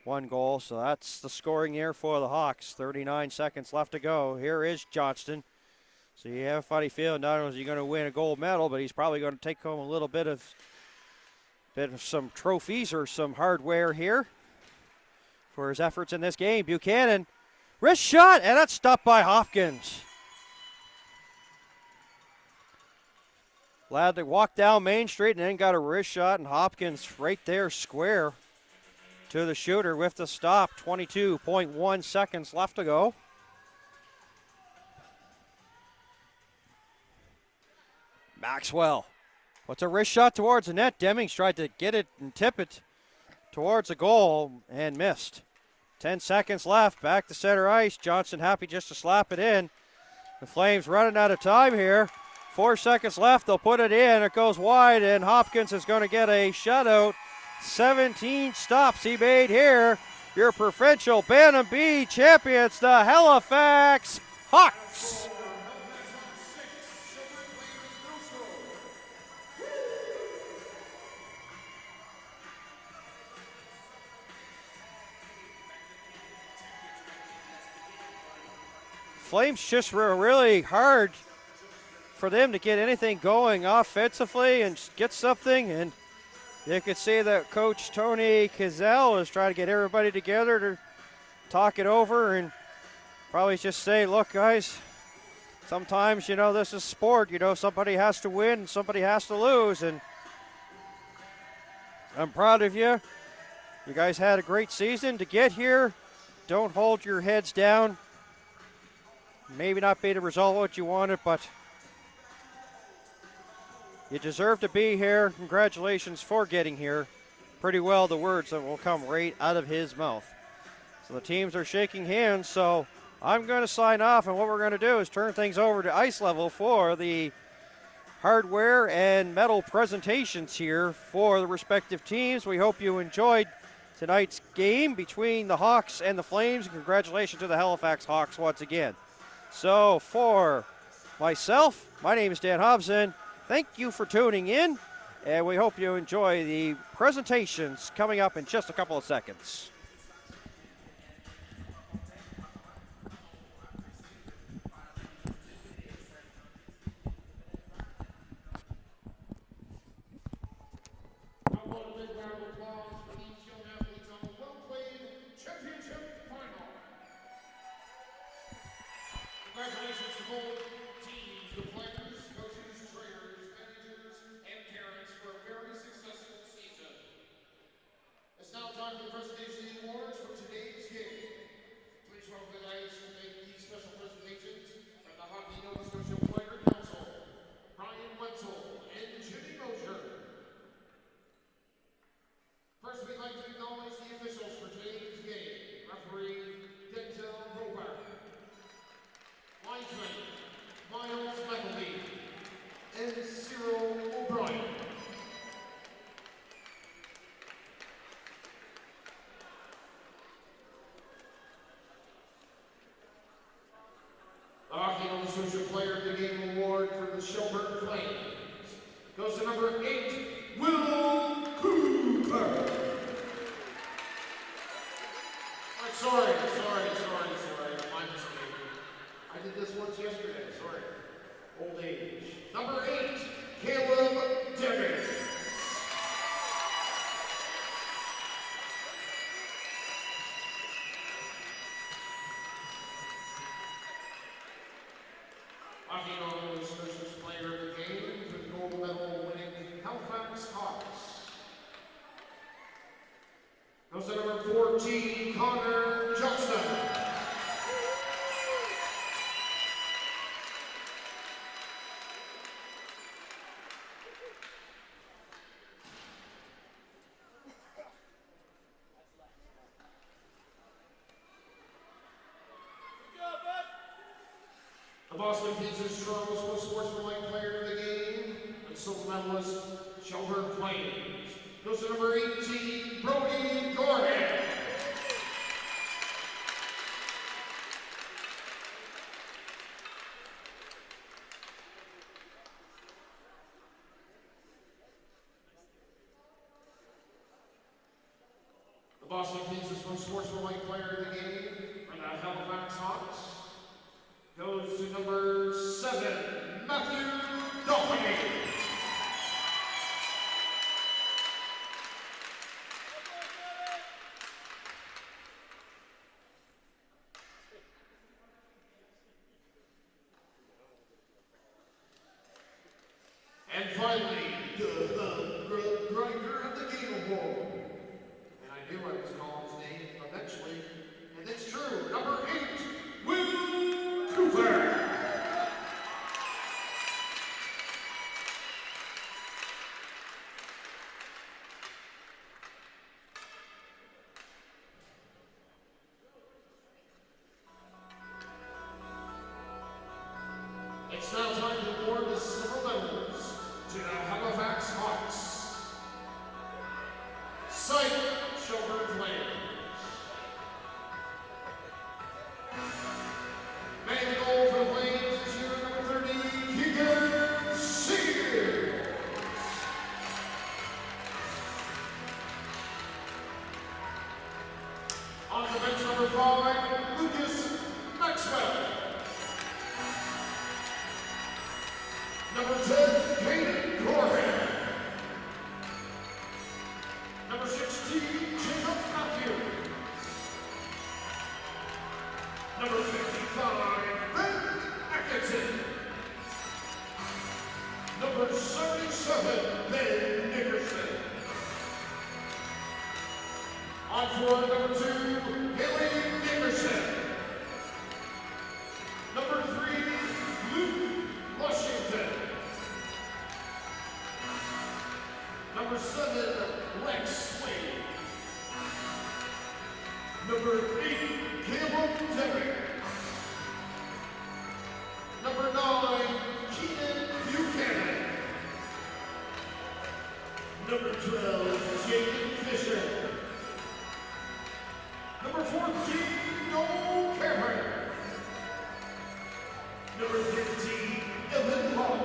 1 goal. So that's the scoring there for the Hawks. 39 seconds left to go. Here is Johnston. So you have a funny feeling not only is he going to win a gold medal, but he's probably going to take home a little bit of some trophies or some hardware here for his efforts in this game. Buchanan, wrist shot, and that's stopped by Hopkins. Lad that walked down Main Street and then got a wrist shot, and Hopkins right there square to the shooter with the stop. 22.1 seconds left to go. Maxwell puts a wrist shot towards the net. Demings tried to get it and tip it towards the goal and missed. 10 seconds left. Back to center ice. Johnson happy just to slap it in. The Flames running out of time here. 4 seconds left. They'll put it in. It goes wide, and Hopkins is going to get a shutout. 17 stops he made here. Your provincial Bantam B champions, the Halifax Hawks. Flames just were really hard for them to get anything going offensively and get something. And you could see that Coach Tony Cazell is trying to get everybody together to talk it over and probably just say, look, guys, sometimes, this is sport. Somebody has to win and somebody has to lose. And I'm proud of you. You guys had a great season to get here. Don't hold your heads down. Maybe not be the result what you wanted, but you deserve to be here. Congratulations for getting here. Pretty well the words that will come right out of his mouth. So the teams are shaking hands, so I'm going to sign off, and what we're going to do is turn things over to ice level for the hardware and metal presentations here for the respective teams. We hope you enjoyed tonight's game between the Hawks and the Flames, and congratulations to the Halifax Hawks once again. So for myself, my name is Dan Hobson. Thank you for tuning in, and we hope you enjoy the presentations coming up in just a couple of seconds. Congratulations to both teams, the players, coaches, trainers, managers, and parents for a very successful season. It's now time for the presentation of the awards for today's game. Please welcome the guys to make these special presentations from the Hockey Nova Scotia Player Council, Brian Wetzel and Judy Mosher. First, we'd like to acknowledge the officials for today's game. Referee Denzel Robart. Linesman Miles McElvey and Cyril O'Brien. The Hockey Nova Scotia Player of the Game Award for the Shelburne Flames goes to number 8, Will Cooper. Sorry. My mistake. I did this once yesterday, sorry. Old age. Number 8, Caleb Devitt. Hockey Nova Scotia's Player of the Game for the gold medal winning Halifax Hawks goes to number 14, Connor Johnston. The Boston Pizza's Toronto's most sportsmanlike player of the game and silver medalist Shelburne Flames goes to number 18, Brody Gorham. The Boston Pizza's most sportsmanlike player of the game for the Halifax Hawks goes to number 7, Matthew Dolphiny. And finally, the grinder of the game award. And I knew I was calling his name eventually, and it's true. Number 8, Will Cooper. It's now time to award the silver medals to the Halifax Hawks. Sight, Shelburne Flames. Manning the goal for the Flames this year, number 30, Keegan Sears. On the bench, number 5, Lucas Maxwell. Number 10, Caden Corhan. Number 16, Jacob Matthews. Number 55, Ben Atkinson. Number 77, Ben Nickerson. On for number 2, Haley Nickerson. Number 3, Luke Washington. Number 7, Lex Wade. Number 8, Caleb Derrick. Number 9, Keenan Buchanan. Number 12, Jaden Fisher. Number 14, Noel Cameron. Number 15, Evan Hall.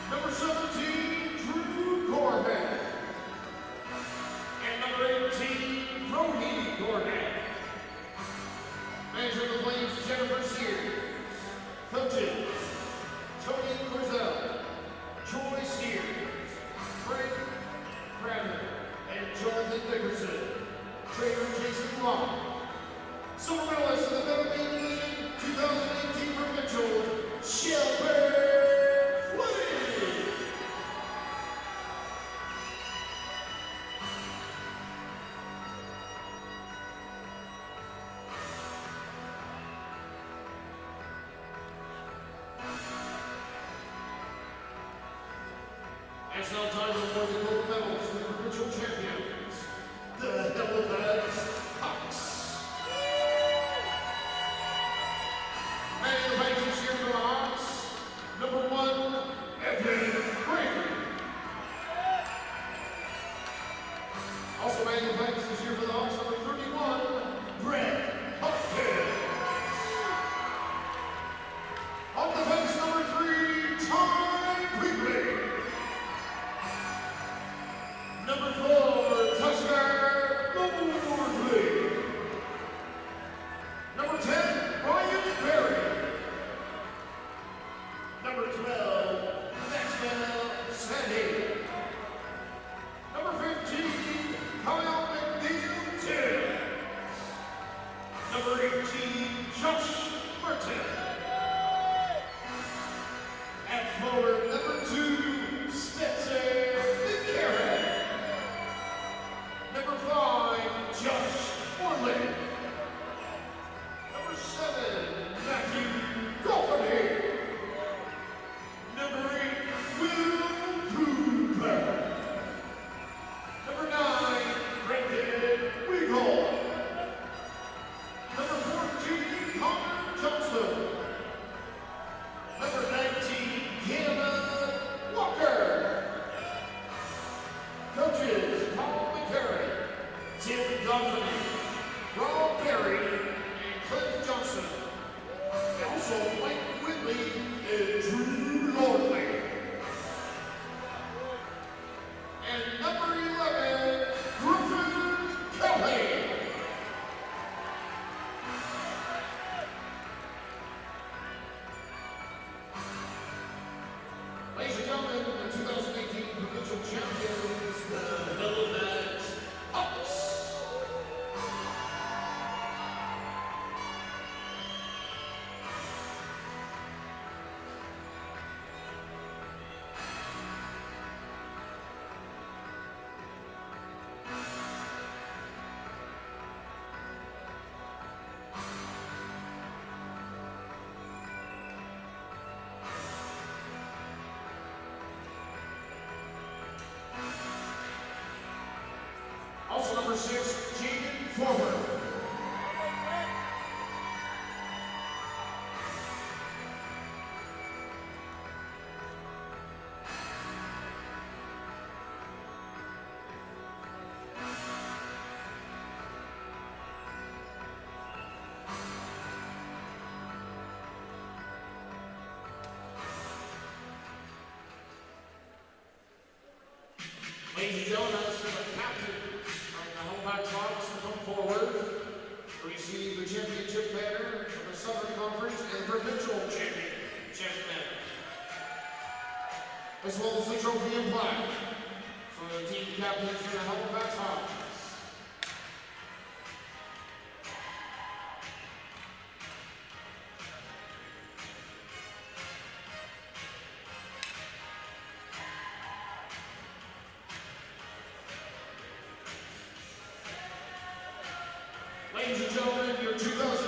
Number 17, Drew Corbett. And number 18, Brody Corbett. Manager of the Flames, Jennifer Sears. Coaches, Tony Corzell, Troy Sears, Frank Cramer, and Jonathan Dickerson. Trainer Jason Long. Silver medalist of the Bantam B Division 2018 Provincial, Shelburne. It's now time to award the gold medals to the provincial champions, the Halifax Hawks. Manning the banks this year for the Hawks, number 1, Evan Green. Also manning the banks this year for the Hawks, number 31, Brett Hopkins. On the bench, number 3, Ty Quigley. Number 4, Tusker Moorley. number 6, Jaden Forward. Ladies and gentlemen, that's for the captains of the Halifax Hawks to come forward to receive the championship banner of the Southern Conference and provincial championship banner, as well as the trophy and plaque for the team captains for the Halifax Hawks. Ladies and gentlemen, your 2000